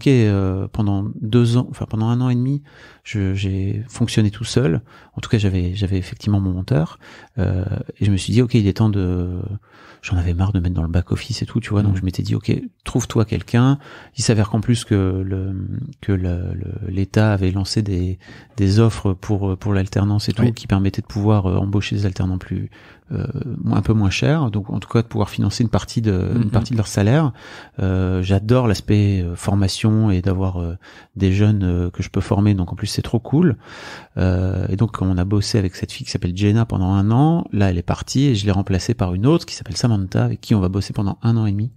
pendant 2 ans, pendant 1 an et demi, j'ai fonctionné tout seul. En tout cas, j'avais effectivement mon monteur et je me suis dit il est temps j'en avais marre de mettre dans le back office et tout, tu vois. Donc je m'étais dit trouve-toi quelqu'un. Il s'avère qu'en plus que l'État avait lancé des offres pour l'alternance et tout qui permettaient de pouvoir embaucher des alternants un peu moins cher, donc en tout cas de pouvoir financer une partie de leur salaire. J'adore l'aspect formation et d'avoir des jeunes que je peux former, donc en plus c'est trop cool. Et donc on a bossé avec cette fille qui s'appelle Jenna pendant 1 an. Là elle est partie et je l'ai remplacée par une autre qui s'appelle Samantha, avec qui on va bosser pendant 1 an et demi,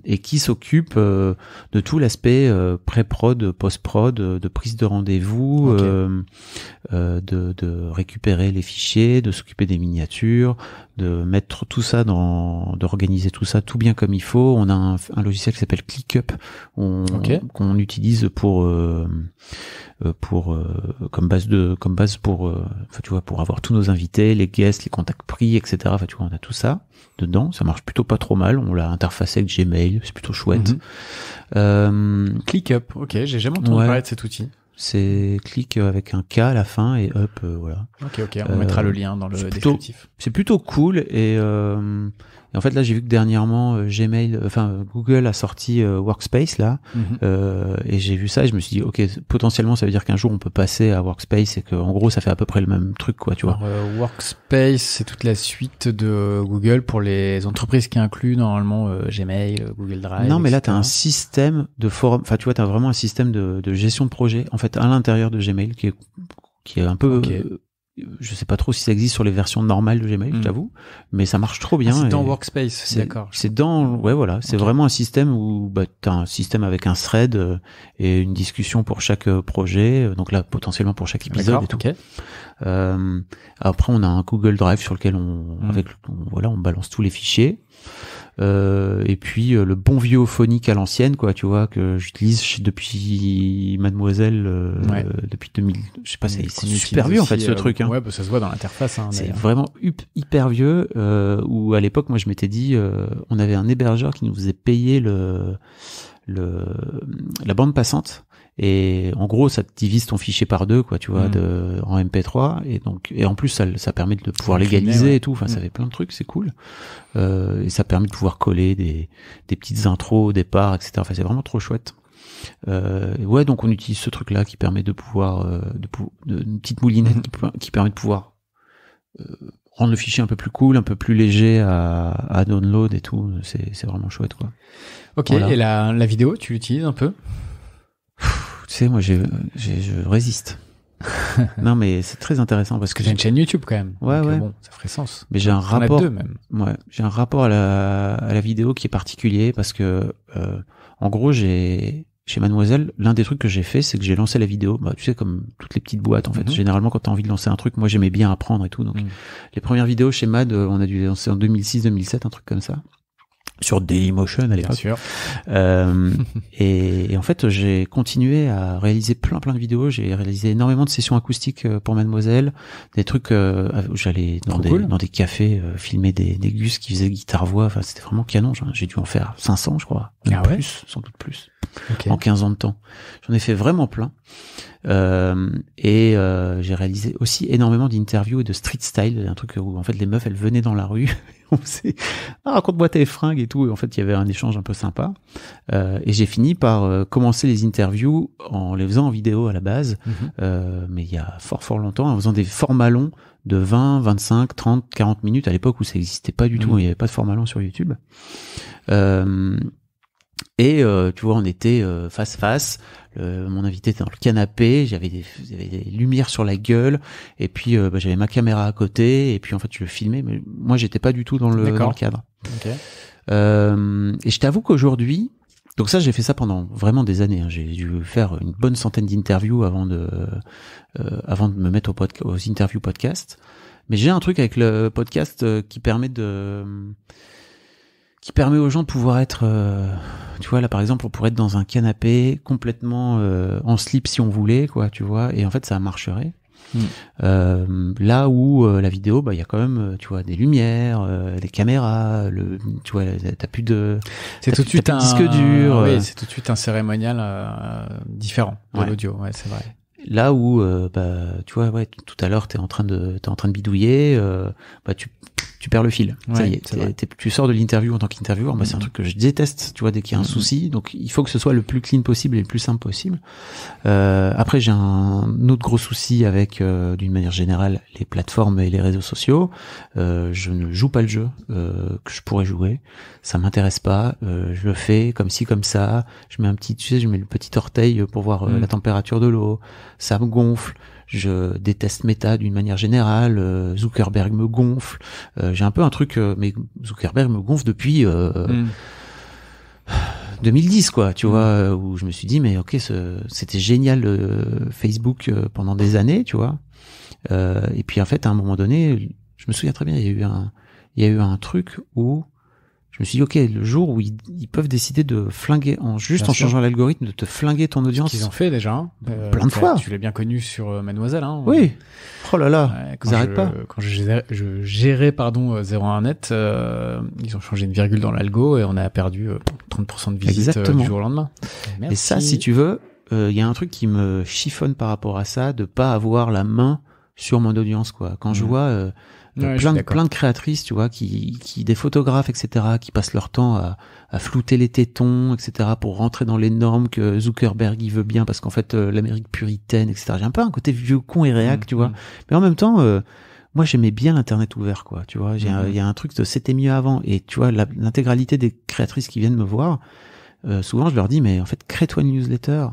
et qui s'occupe de tout l'aspect pré-prod, post-prod, de prise de rendez-vous, de récupérer les fichiers, de s'occuper des miniatures, de mettre tout ça d'organiser tout ça tout bien comme il faut. On a un logiciel qui s'appelle ClickUp qu'on utilise comme base pour pour avoir tous nos invités, les guests, les contacts pris, etc. Tu vois, on a tout ça dedans. Ça marche plutôt pas trop mal. On l'a interfacé avec Gmail, c'est plutôt chouette. ClickUp, j'ai jamais entendu parler de cet outil. C'est click avec un K à la fin et up, voilà. Ok, on mettra le lien dans le descriptif. C'est plutôt cool et en fait là j'ai vu que dernièrement Google a sorti Workspace là, et j'ai vu ça et je me suis dit potentiellement ça veut dire qu'un jour on peut passer à Workspace et que en gros ça fait à peu près le même truc, quoi, tu vois. Alors, Workspace c'est toute la suite de Google pour les entreprises qui incluent normalement Gmail, Google Drive. Non, mais là t'as un système de forum, tu vois, t'as vraiment un système de gestion de projet en fait à l'intérieur de Gmail qui est un peu je sais pas trop si ça existe sur les versions normales de Gmail, je t'avoue, mais ça marche trop bien. C'est dans Workspace, d'accord. C'est dans, c'est vraiment un système où t'as un système avec un thread et une discussion pour chaque projet, donc là potentiellement pour chaque épisode et tout. Après on a un Google Drive sur lequel on balance tous les fichiers. Et puis le bon vieux phonique à l'ancienne, quoi, tu vois, que j'utilise depuis Mademoiselle depuis 2000, je sais pas, c'est super vieux en fait ce truc, hein. Ça se voit dans l'interface, hein. C'est vraiment hyper vieux, où à l'époque moi je m'étais dit on avait un hébergeur qui nous faisait payer la bande passante. Et en gros, ça te divise ton fichier par 2, quoi, tu vois, en MP3. Et en plus, ça permet de pouvoir légaliser et tout. Enfin, ça fait plein de trucs, c'est cool. Et ça permet de pouvoir coller des petites intros au départ, etc. Enfin, c'est vraiment trop chouette. Donc on utilise ce truc-là qui permet de pouvoir, une petite moulinette qui permet de pouvoir rendre le fichier un peu plus cool, un peu plus léger à download et tout. C'est vraiment chouette, quoi. Voilà. Et la vidéo, tu l'utilises un peu? Tu sais, moi, je résiste. Non, mais c'est très intéressant parce que j'ai une chaîne YouTube quand même. Ouais. Bon, ça ferait sens. Mais j'ai un rapport. On a 2 même. Ouais, j'ai un rapport à la vidéo qui est particulier parce que, en gros, chez Mademoiselle, l'un des trucs que j'ai fait, c'est que j'ai lancé la vidéo. Tu sais, comme toutes les petites boîtes, en fait. Généralement, quand t'as envie de lancer un truc, moi, j'aimais bien apprendre et tout. Donc, les premières vidéos chez Mad, on a dû les lancer en 2006-2007, un truc comme ça. Sur Dailymotion à l'époque. Bien sûr. Et en fait, j'ai continué à réaliser plein de vidéos. J'ai réalisé énormément de sessions acoustiques pour Mademoiselle, des trucs où j'allais dans des cafés filmer des gus qui faisaient guitare-voix. Enfin, c'était vraiment canon. J'ai dû en faire 500, je crois. Plus, sans doute plus. en 15 ans de temps. J'en ai fait vraiment plein. J'ai réalisé aussi énormément d'interviews et de street style, un truc où en fait les meufs elles venaient dans la rue, on faisait raconte-moi tes fringues et tout, et en fait il y avait un échange un peu sympa. Et j'ai fini par commencer les interviews en les faisant en vidéo à la base, mais il y a fort longtemps, en faisant des formats longs de 20, 25, 30, 40 minutes à l'époque où ça n'existait pas du tout, il n'y avait pas de format long sur YouTube. Tu vois, on était face à face. Mon invité était dans le canapé. J'avais des lumières sur la gueule. Et puis, j'avais ma caméra à côté. Et puis, en fait, je le filmais. Mais moi, j'étais pas du tout dans le cadre. Okay. Et je t'avoue qu'aujourd'hui, donc ça, j'ai fait ça pendant vraiment des années. Hein. J'ai dû faire une bonne centaine d'interviews avant de me mettre aux interviews podcast. Mais j'ai un truc avec le podcast qui permet aux gens de pouvoir être, tu vois, là par exemple, on pourrait être dans un canapé complètement en slip si on voulait, quoi, tu vois, et en fait ça marcherait. Là où la vidéo, il y a quand même, tu vois, des lumières, des caméras, tu vois, t'as plus de, c'est tout de suite un disque dur. Oui, c'est tout de suite un cérémonial différent de l'audio, ouais, c'est vrai. Là où, tu vois, ouais, tout à l'heure t'es en train de bidouiller, tu perds le fil. Ouais, ça y est, tu sors de l'interview en tant qu'intervieweur. C'est un truc que je déteste, tu vois, dès qu'il y a un souci. Donc, il faut que ce soit le plus clean possible et le plus simple possible. Après, j'ai un autre gros souci avec, d'une manière générale, les plateformes et les réseaux sociaux. Je ne joue pas le jeu que je pourrais jouer. Ça m'intéresse pas. Je le fais comme ci, comme ça. Je mets je mets le petit orteil pour voir la température de l'eau. Ça me gonfle. Je déteste Meta d'une manière générale. Zuckerberg me gonfle. J'ai un peu un truc, mais Zuckerberg me gonfle depuis 2010, quoi. Tu vois, où je me suis dit, mais ok, c'était génial Facebook pendant des années, tu vois. Et puis en fait, à un moment donné, je me souviens très bien, il y a eu un truc où je me suis dit, ok, le jour où ils peuvent décider de flinguer, en changeant l'algorithme, de te flinguer ton audience. Qu'ils ont fait déjà, hein. Plein de fois. Tu l'as bien connu sur Mademoiselle, hein. Oui. Oh là là. Ouais, ils n'arrêtent pas. Quand je gérais, 01net, ils ont changé une virgule dans l'algo et on a perdu 30% de visites du jour au lendemain. Merci. Et ça, si tu veux, il y a un truc qui me chiffonne par rapport à ça, de pas avoir la main sur mon audience, quoi. Quand je vois, plein de créatrices, tu vois, qui des photographes, etc., qui passent leur temps à flouter les tétons, etc., pour rentrer dans les normes que Zuckerberg il veut bien, parce qu'en fait l'Amérique puritaine, etc. J'ai un peu un côté vieux con et réac, tu vois, mais en même temps, moi j'aimais bien l'internet ouvert, quoi, tu vois. Il y a un truc de c'était mieux avant, et tu vois l'intégralité des créatrices qui viennent me voir, souvent je leur dis mais en fait crée-toi une newsletter.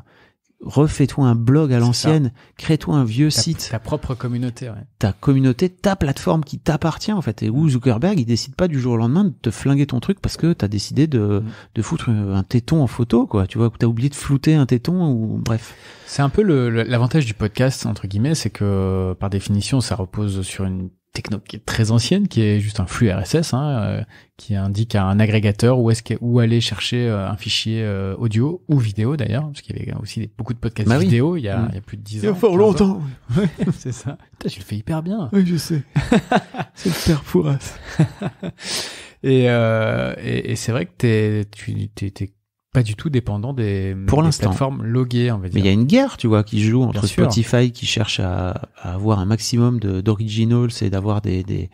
Refais-toi un blog à l'ancienne, crée-toi un vieux site. Ta propre communauté, ouais. Ta communauté, ta plateforme qui t'appartient, en fait. Et où Zuckerberg, il décide pas du jour au lendemain de te flinguer ton truc parce que t'as décidé de foutre un téton en photo, quoi. Tu vois, que t'as oublié de flouter un téton ou, bref. C'est un peu l'avantage du podcast, entre guillemets, c'est que, par définition, ça repose sur une techno qui est très ancienne, qui est juste un flux RSS, qui indique à un agrégateur où aller chercher un fichier audio ou vidéo d'ailleurs, parce qu'il y avait aussi beaucoup de podcasts vidéo il y a plus de 10 ans. Il y a fort longtemps. Ouais, c'est ça. Putain, tu le fais hyper bien. Oui, je sais. C'est le père Fouras. Et c'est vrai que t'es pas du tout dépendant des plateformes loguées, on va dire. Mais il y a une guerre, tu vois, qui joue entre Bien Spotify qui cherche à avoir un maximum d'originals et d'avoir des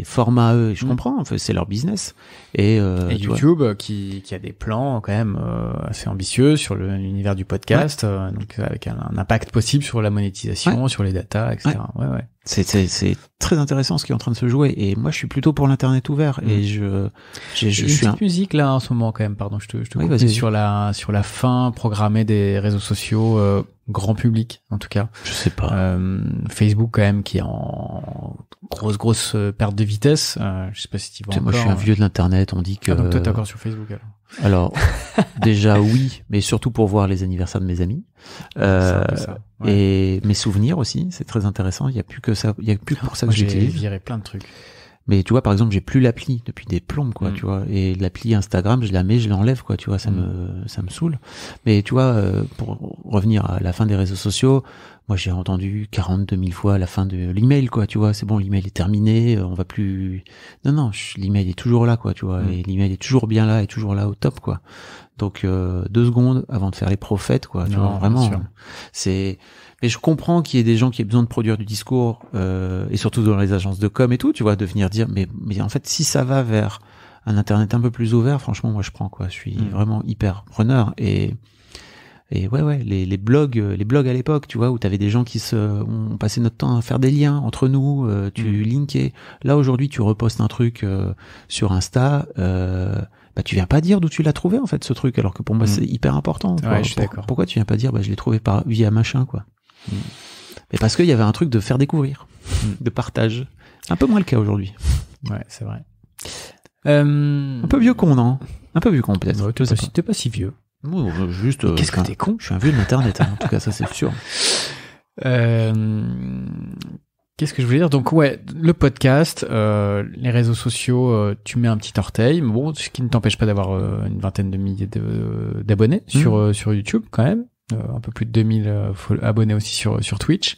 formats eux. Je comprends, en fait, c'est leur business. Et YouTube qui a des plans quand même assez ambitieux sur l'univers du podcast, donc avec un impact possible sur la monétisation, sur les datas, etc. Ouais. C'est très intéressant ce qui est en train de se jouer, et moi je suis plutôt pour l'internet ouvert. Et je suis une petite musique là en ce moment quand même, pardon, je te coupe, sur la fin programmée des réseaux sociaux grand public en tout cas. Je sais pas. Facebook quand même qui est en grosse perte de vitesse. Je sais pas si tu vois encore. Moi je suis un vieux de l'internet, on dit que. Donc toi t'es encore sur Facebook alors. Alors déjà oui, mais surtout pour voir les anniversaires de mes amis. Et mes souvenirs aussi, c'est très intéressant. Il y a plus que ça, pour ça que j'utilise. J'ai viré plein de trucs. Mais tu vois, par exemple, j'ai plus l'appli depuis des plombes, quoi, tu vois. Et l'appli Instagram, je la mets, je l'enlève, quoi, tu vois, ça me saoule. Mais tu vois, pour revenir à la fin des réseaux sociaux, moi, j'ai entendu 42 000 fois la fin de l'email, quoi, tu vois. C'est bon, l'email est terminé, on va plus... Non, l'email est toujours là, quoi, tu vois. Et l'email est toujours bien là, est toujours là au top, quoi. Donc, 2 secondes avant de faire les prophètes, quoi, tu vois, vraiment. C'est... Mais je comprends qu'il y ait des gens qui aient besoin de produire du discours, et surtout dans les agences de com et tout, tu vois, de venir dire, mais en fait, si ça va vers un internet un peu plus ouvert, franchement, moi, je prends, quoi. Je suis vraiment hyper preneur. Et ouais, les blogs à l'époque, tu vois, où t'avais des gens qui ont passé notre temps à faire des liens entre nous, tu linkais. Là, aujourd'hui, tu repostes un truc, sur Insta, bah, tu viens pas dire d'où tu l'as trouvé, en fait, ce truc, alors que pour moi, c'est hyper important. Ouais, je suis d'accord. Pourquoi tu viens pas dire, bah, je l'ai trouvé via machin, quoi. Mais parce qu'il y avait un truc de faire découvrir, de partage. Un peu moins le cas aujourd'hui. Ouais, c'est vrai. Un peu vieux con, non? Un peu vieux con, peut-être. Ouais, t'es pas si vieux. Juste. Qu'est-ce que t'es con? Je suis un vieux de l'internet, hein, en tout cas, ça c'est sûr. Qu'est-ce que je voulais dire? Donc ouais, le podcast, les réseaux sociaux, tu mets un petit orteil, mais bon, ce qui ne t'empêche pas d'avoir une vingtaine de milliers d'abonnés sur YouTube quand même. Un peu plus de 2000 abonnés aussi sur Twitch.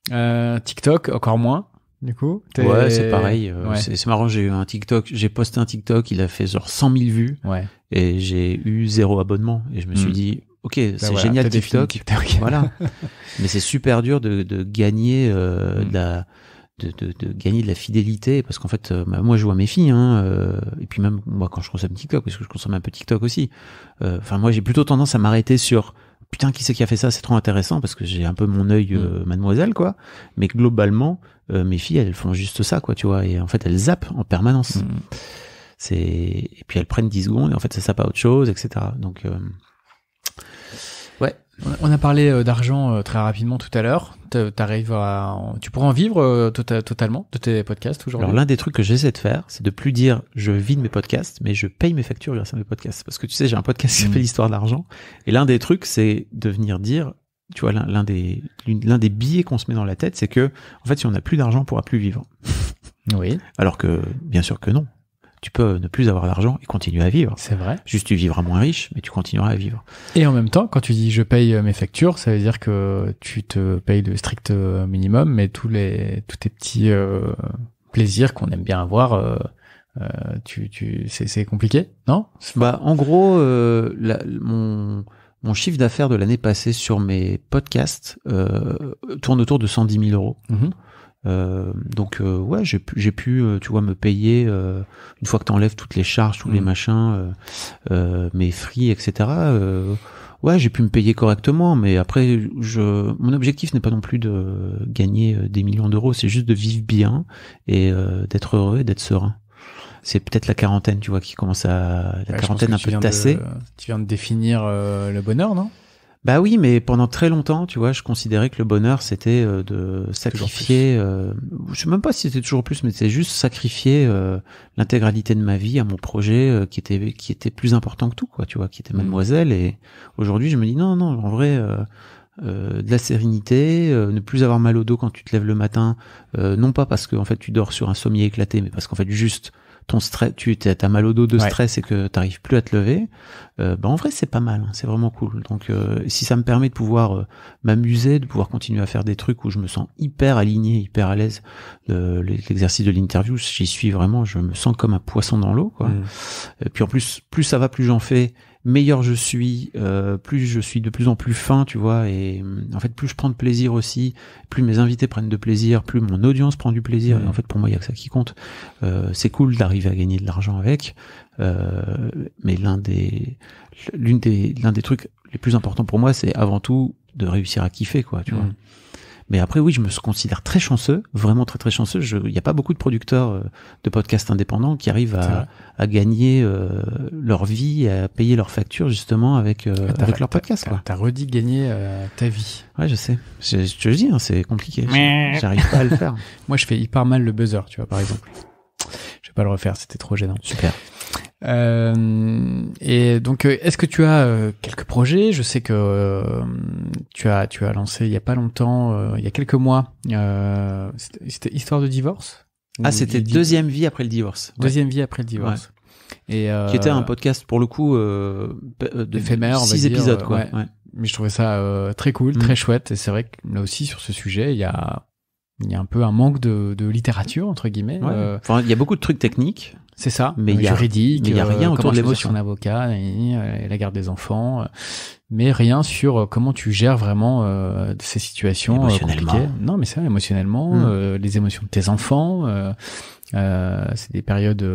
TikTok, encore moins, du coup. Ouais, c'est pareil. C'est marrant, j'ai posté un TikTok, il a fait genre 100 000 vues. Ouais. Et j'ai eu 0 abonnement. Et je me suis dit, ok, c'est génial TikTok. Voilà. Mais c'est super dur de gagner, de gagner de la fidélité, parce qu'en fait, moi je vois mes filles, et puis même moi quand je consomme TikTok, parce que je consomme un peu TikTok aussi. Enfin, moi j'ai plutôt tendance à m'arrêter sur putain, qui c'est qui a fait ça, c'est trop intéressant, parce que j'ai un peu mon œil mademoiselle, quoi. Mais globalement, mes filles, elles font juste ça, quoi, tu vois. Et en fait, elles zappent en permanence. Et puis elles prennent 10 secondes, et en fait, ça zappe à autre chose, etc. Donc, ouais. On a parlé d'argent très rapidement tout à l'heure. Tu pourrais en vivre totalement de tes podcasts aujourd'hui? Alors l'un des trucs que j'essaie de faire, c'est de plus dire je vis de mes podcasts, mais je paye mes factures grâce à mes podcasts. Parce que tu sais, j'ai un podcast qui s'appelle Histoire d'argent. Et l'un des trucs, c'est de venir dire, tu vois, l'un des billets qu'on se met dans la tête, c'est que en fait, si on n'a plus d'argent, on pourra plus vivre. Oui. Alors que bien sûr que non. Tu peux ne plus avoir d'argent et continuer à vivre. C'est vrai. Juste tu vivras moins riche, mais tu continueras à vivre. Et en même temps, quand tu dis je paye mes factures, ça veut dire que tu te payes le strict minimum, mais tous tes petits plaisirs qu'on aime bien avoir, c'est compliqué, non? Bah en gros, mon chiffre d'affaires de l'année passée sur mes podcasts tourne autour de 110 000 euros. Donc ouais, j'ai pu tu vois, me payer une fois que t'enlèves toutes les charges, tous les machins, mes frais, etc. Ouais, j'ai pu me payer correctement, mais après mon objectif n'est pas non plus de gagner des millions d'euros, c'est juste de vivre bien et d'être heureux et d'être serein. C'est peut-être la quarantaine, tu vois, qui commence la quarantaine un peu tassée. Tu viens de définir le bonheur, non? Bah oui, mais pendant très longtemps, tu vois, je considérais que le bonheur, c'était de sacrifier, je sais même pas si c'était toujours plus, mais c'est juste sacrifier l'intégralité de ma vie à mon projet qui était plus important que tout, quoi, tu vois, qui était Mademoiselle. Et aujourd'hui, je me dis non, en vrai, de la sérénité, ne plus avoir mal au dos quand tu te lèves le matin, non pas parce que en fait tu dors sur un sommier éclaté, mais parce qu'en fait juste ton stress, t'as mal au dos de stress et que t'arrives plus à te lever, en vrai c'est pas mal, hein, c'est vraiment cool. Donc si ça me permet de pouvoir m'amuser, de pouvoir continuer à faire des trucs où je me sens hyper aligné, hyper à l'aise, l'exercice de l'interview, j'y suis vraiment, je me sens comme un poisson dans l'eau, quoi. Et puis en plus ça va, plus j'en fais, meilleur je suis, plus je suis de plus en plus fin, tu vois, et en fait plus je prends de plaisir aussi, plus mes invités prennent de plaisir, plus mon audience prend du plaisir, et en fait pour moi il y a que ça qui compte. C'est cool d'arriver à gagner de l'argent avec, mais l'un des trucs les plus importants pour moi, c'est avant tout de réussir à kiffer, quoi, tu vois. Mais après, oui, je me considère très chanceux, vraiment très très chanceux. Il n'y a pas beaucoup de producteurs de podcasts indépendants qui arrivent à gagner leur vie, à payer leurs factures justement avec leur podcast. T'as redit gagner ta vie. Ouais, je sais. Je te le dis, hein, c'est compliqué. J'arrive pas à le faire. Moi, je fais hyper mal le buzzer, tu vois, par exemple. Je vais pas le refaire, c'était trop gênant. Super. Et donc, est-ce que tu as quelques projets? Je sais que tu as lancé il y a pas longtemps, il y a quelques mois, c'était Histoire de divorce. Ah, c'était Deuxième vie après le divorce. Deuxième vie après le divorce. Et qui était un podcast pour le coup éphémère, 6 épisodes quoi. Ouais. Mais je trouvais ça très cool, très chouette. Et c'est vrai que là aussi sur ce sujet, il y a un peu un manque de littérature entre guillemets. Enfin, il y a beaucoup de trucs techniques. C'est ça, mais il y a juridique, il y a rien autour de l'émotion. Son avocat, et la garde des enfants, mais rien sur comment tu gères vraiment ces situations compliquées. Non, mais c'est vrai, émotionnellement, les émotions de tes enfants, c'est des périodes,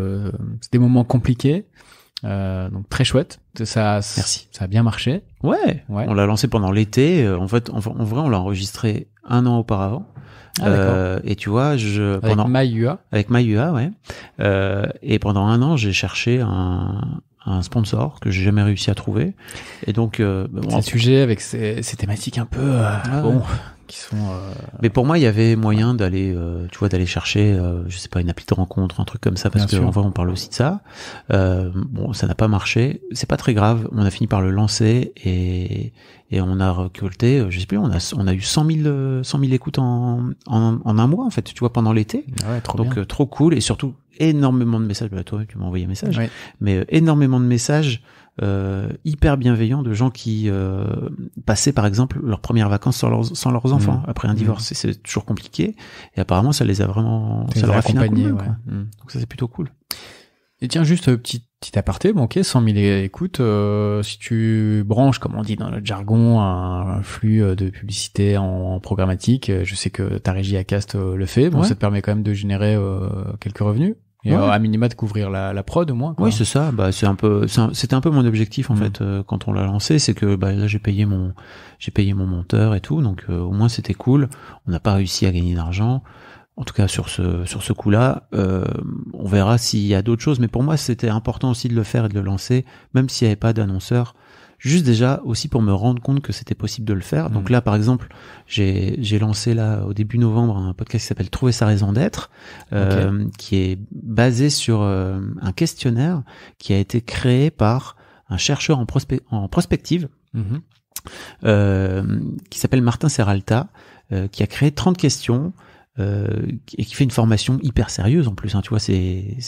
c'est des moments compliqués. Donc très chouette. Merci. Ça a bien marché. Ouais. On l'a lancé pendant l'été. En vrai, on l'a enregistré 1 an auparavant. Et tu vois, avec MyUA, ouais. Et pendant 1 an, j'ai cherché un sponsor que j'ai jamais réussi à trouver. Et donc, c'est un sujet avec ces thématiques un peu qui sont. Mais pour moi, il y avait moyen d'aller, d'aller chercher, je sais pas, une appli de rencontre, un truc comme ça, parce qu'en vrai, on parle aussi de ça. Bon, ça n'a pas marché. C'est pas très grave. On a fini par le lancer et on a récolté, je sais plus, on a eu 100 000 écoutes en 1 mois, en fait, tu vois, pendant l'été. Ouais, trop donc, bien. Trop cool. Et surtout, énormément de messages. Bah, toi, tu m'as envoyé un message. Ouais. Mais énormément de messages, hyper bienveillants de gens qui, passaient, par exemple, leurs premières vacances sans leurs enfants, après un divorce. Et c'est toujours compliqué. Et apparemment, ça les a vraiment, ça leur a filé un coup de main, quoi. Donc ça, c'est plutôt cool. Et tiens, juste petit aparté, bon, ok, 100 000 écoutes, si tu branches, comme on dit dans notre jargon, un flux de publicité en programmatique, je sais que ta régie Acast le fait, bon, ça te permet quand même de générer quelques revenus. Et à minima de couvrir la prod au moins, quoi. Oui, c'est ça. Bah, c'était un peu mon objectif, en fait, quand on l'a lancé, c'est que, bah, là, j'ai payé mon monteur et tout, donc, au moins, c'était cool. On n'a pas réussi à gagner d'argent. En tout cas, sur ce coup-là, on verra s'il y a d'autres choses. Mais pour moi, c'était important aussi de le faire et de le lancer, même s'il n'y avait pas d'annonceur. Juste déjà aussi pour me rendre compte que c'était possible de le faire. Donc là, par exemple, j'ai lancé là au début novembre un podcast qui s'appelle Trouver sa raison d'être, qui est basé sur un questionnaire qui a été créé par un chercheur en prospective, qui s'appelle Martin Serralta, qui a créé 30 questions. Et qui fait une formation hyper sérieuse en plus, hein, tu vois, c'est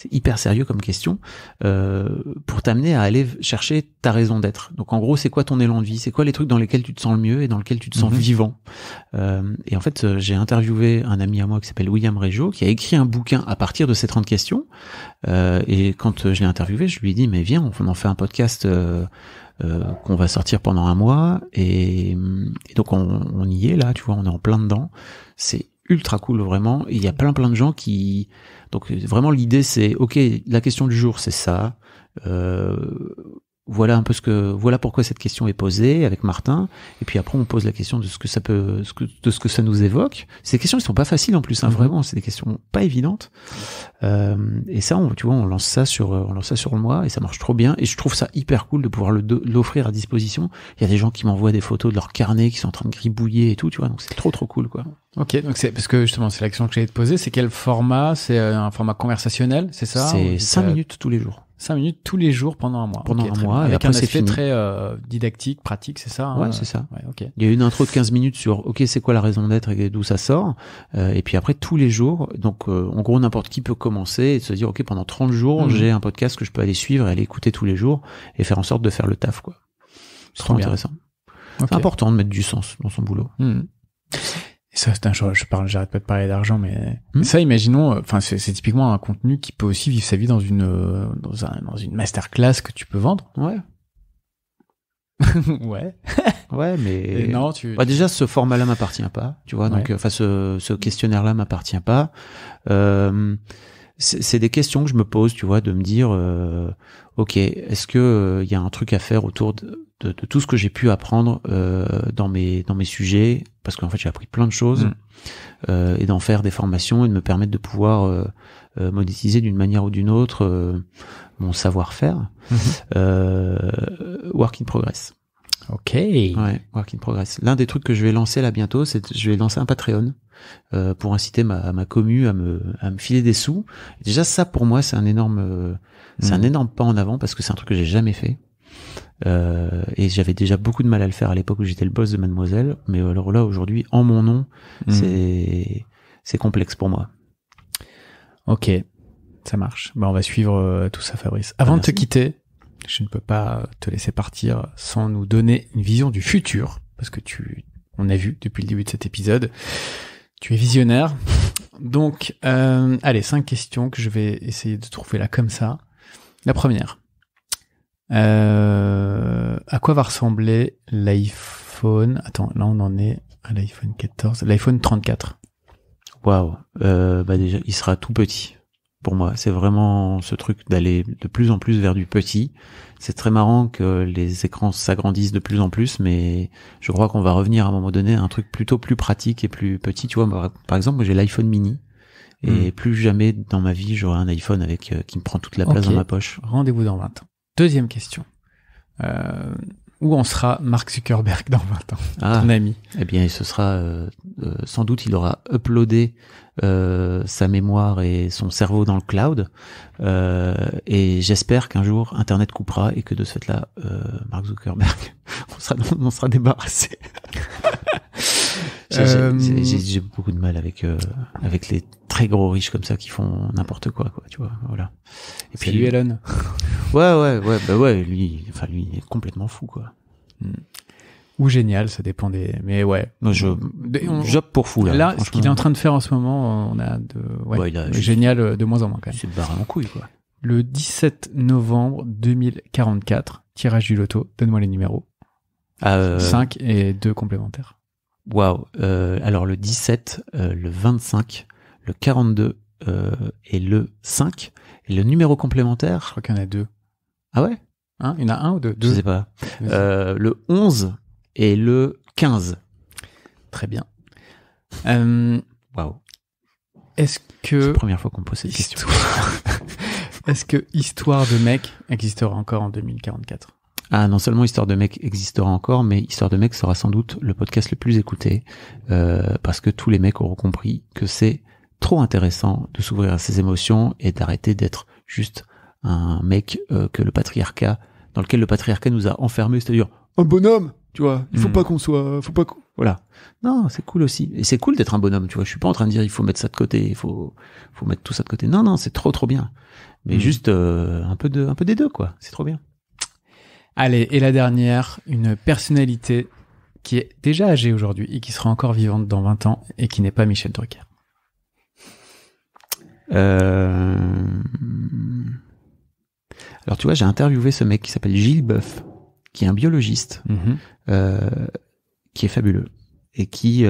hyper sérieux comme question, pour t'amener à aller chercher ta raison d'être. Donc en gros, c'est quoi ton élan de vie, c'est quoi les trucs dans lesquels tu te sens le mieux et dans lesquels tu te sens vivant. Et en fait, j'ai interviewé un ami à moi qui s'appelle William Régeau, qui a écrit un bouquin à partir de ces 30 questions, et quand je l'ai interviewé, je lui ai dit, mais viens, on en fait un podcast qu'on va sortir pendant 1 mois, et donc on y est là, tu vois, on est en plein dedans. C'est ultra cool, vraiment. Et il y a plein de gens qui... Donc vraiment l'idée c'est, ok, la question du jour c'est ça, voilà un peu voilà pourquoi cette question est posée avec Martin, et puis après on pose la question de ce que ça nous évoque. Ces questions, elles sont pas faciles en plus, hein, vraiment, c'est des questions pas évidentes. Et ça, tu vois, on lance ça sur le mois, et ça marche trop bien, et je trouve ça hyper cool de pouvoir l'offrir à disposition. Il y a des gens qui m'envoient des photos de leur carnet qui sont en train de gribouiller et tout, tu vois, donc c'est trop cool, quoi. Ok, donc c'est parce que justement c'est la question que j'allais te poser, c'est quel format? C'est un format conversationnel, c'est ça? C'est 5 minutes tous les jours. 5 minutes tous les jours pendant 1 mois. Pendant un mois, avec et après un c'est aspect fini. très didactique, pratique, c'est ça? Ouais, c'est ça. Ouais, ok. Il y a une intro de 15 minutes sur ok, c'est quoi la raison d'être et d'où ça sort, et puis après tous les jours, donc en gros n'importe qui peut commencer et se dire ok, pendant 30 jours j'ai un podcast que je peux aller suivre et aller écouter tous les jours et faire en sorte de faire le taf, quoi. C'est trop intéressant. Okay. C'est important de mettre du sens dans son boulot. Et ça, j'arrête pas de parler d'argent, mais ça, imaginons, enfin, c'est typiquement un contenu qui peut aussi vivre sa vie dans une masterclass que tu peux vendre. Ouais. Ouais. Ouais, mais et non, déjà ce format-là m'appartient pas, tu vois. Donc, enfin, ce questionnaire-là m'appartient pas. C'est des questions que je me pose, tu vois, de me dire, ok, est-ce que il y a un truc à faire autour de tout ce que j'ai pu apprendre dans mes sujets, parce qu'en fait j'ai appris plein de choses, et d'en faire des formations et de me permettre de pouvoir monétiser d'une manière ou d'une autre mon savoir-faire. Work in progress. Ok. Ouais, work in progress. L'un des trucs que je vais lancer là bientôt, c'est je vais lancer un Patreon pour inciter ma commu à me filer des sous. Déjà ça pour moi c'est un énorme pas en avant, parce que c'est un truc que j'ai jamais fait. Et j'avais déjà beaucoup de mal à le faire à l'époque où j'étais le boss de Mademoiselle, mais alors là aujourd'hui en mon nom c'est complexe pour moi. Ok, ça marche. On va suivre tout ça, Fabrice. Avant de te quitter, je ne peux pas te laisser partir sans nous donner une vision du futur, parce que on a vu depuis le début de cet épisode, tu es visionnaire. Donc, allez, 5 questions que je vais essayer de trouver là comme ça. La première. À quoi va ressembler l'iPhone? Attends, là on en est à l'iPhone 14, l'iPhone 34. Waouh. Déjà, il sera tout petit. Pour moi, c'est vraiment ce truc d'aller de plus en plus vers du petit. C'est très marrant que les écrans s'agrandissent de plus en plus, mais je crois qu'on va revenir à un moment donné à un truc plutôt plus pratique et plus petit. Tu vois, par exemple, moi j'ai l'iPhone mini et plus jamais dans ma vie j'aurai un iPhone avec qui me prend toute la place dans ma poche. Rendez-vous dans 20 ans. Deuxième question. Où en sera Mark Zuckerberg dans 20 ans, ton ami? Eh bien, ce sera sans doute, il aura uploadé sa mémoire et son cerveau dans le cloud, et j'espère qu'un jour Internet coupera et que de ce fait-là, Mark Zuckerberg, on sera débarrassé. J'ai beaucoup de mal avec les très gros riches comme ça qui font n'importe quoi, tu vois, voilà. Et puis lui, Elon. Ouais, lui il est complètement fou, quoi. Ou génial, ça dépend des. Mais ouais. Moi, j'opte pour fou là. Là, ce qu'il est en train de faire en ce moment, on a génial de moins en moins quand même. C'est barré en couille, quoi. Le 17 novembre 2044, tirage du loto. Donne-moi les numéros. 5 et 2 complémentaires. Waouh. Alors le 17, le 25, le 42 et le 5. Et le numéro complémentaire. Je crois qu'il y en a 2. Ah ouais? Il y en a un ou deux? Je sais pas. Le 11 et le 15. Très bien. Waouh. Est-ce que... C'est la première fois qu'on me pose cette question. Est-ce que Histoire de mec existera encore en 2044? Ah, non seulement Histoire de mec existera encore, mais Histoire de mec sera sans doute le podcast le plus écouté, parce que tous les mecs auront compris que c'est trop intéressant de s'ouvrir à ses émotions et d'arrêter d'être juste un mec dans lequel le patriarcat nous a enfermés, c'est-à-dire un bonhomme, tu vois, il faut pas qu'on soit, voilà. Non, c'est cool aussi. Et c'est cool d'être un bonhomme, tu vois, je suis pas en train de dire il faut mettre ça de côté, il faut mettre tout ça de côté. Non, c'est trop bien. Mais juste un peu des deux, quoi. C'est trop bien. Allez, et la dernière, une personnalité qui est déjà âgée aujourd'hui et qui sera encore vivante dans 20 ans et qui n'est pas Michel Drucker. Alors tu vois, j'ai interviewé ce mec qui s'appelle Gilles Boeuf, qui est un biologiste, qui est fabuleux et qui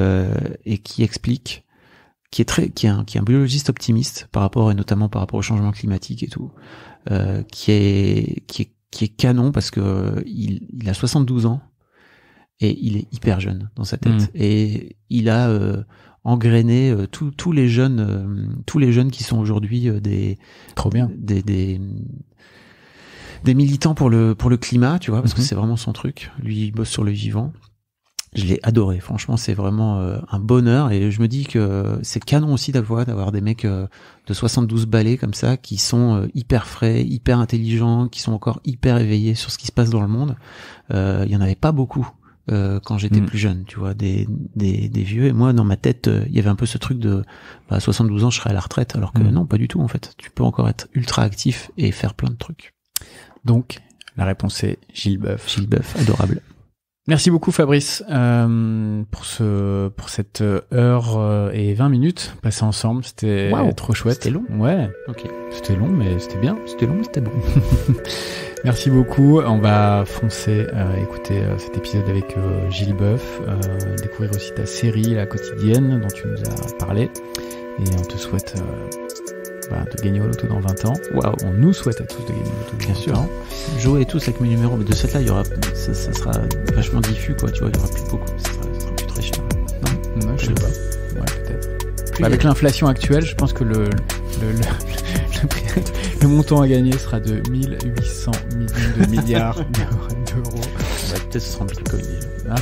explique, qui est un biologiste optimiste notamment par rapport au changement climatique et tout, qui est canon parce que il a 72 ans et il est hyper jeune dans sa tête et il a engrainé tous les jeunes qui sont aujourd'hui des militants pour le climat, tu vois, parce que c'est vraiment son truc. Lui, il bosse sur le vivant. Je l'ai adoré. Franchement, c'est vraiment un bonheur. Et je me dis que c'est canon aussi d'avoir des mecs de 72 balais comme ça, qui sont hyper frais, hyper intelligents, qui sont encore hyper éveillés sur ce qui se passe dans le monde. Il y en avait pas beaucoup quand j'étais plus jeune, tu vois, des vieux. Et moi, dans ma tête, il y avait un peu ce truc de 72 ans, je serai à la retraite. Alors que non, pas du tout, en fait. Tu peux encore être ultra actif et faire plein de trucs. Donc, la réponse est Gilles Boeuf. Gilles Boeuf, adorable. Merci beaucoup Fabrice pour cette heure et 20 minutes passées ensemble. C'était trop chouette. C'était long. Ouais. Ok. C'était long, mais c'était bien. C'était long, mais c'était bon. Merci beaucoup. On va foncer écouter cet épisode avec Gilles Boeuf, découvrir aussi ta série La Quotidienne dont tu nous as parlé. Et on te souhaite de gagner au loto dans 20 ans. Waouh. On nous souhaite à tous de gagner au loto dans 20 sûr. ans. Jouez tous avec mes numéros, mais de cette là, ça sera vachement diffus, quoi. Tu vois, il y aura plus beaucoup. Ça sera plus très cher. Non, je sais pas. Ouais, peut-être. Avec l'inflation actuelle, je pense que le montant à gagner sera de 1800 millions de milliards d'euros. Peut-être ce sera un Bitcoin.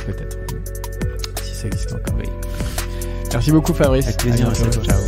Peut-être. Si ça existe encore. Oui. Merci beaucoup Fabrice. Avec plaisir. Ciao.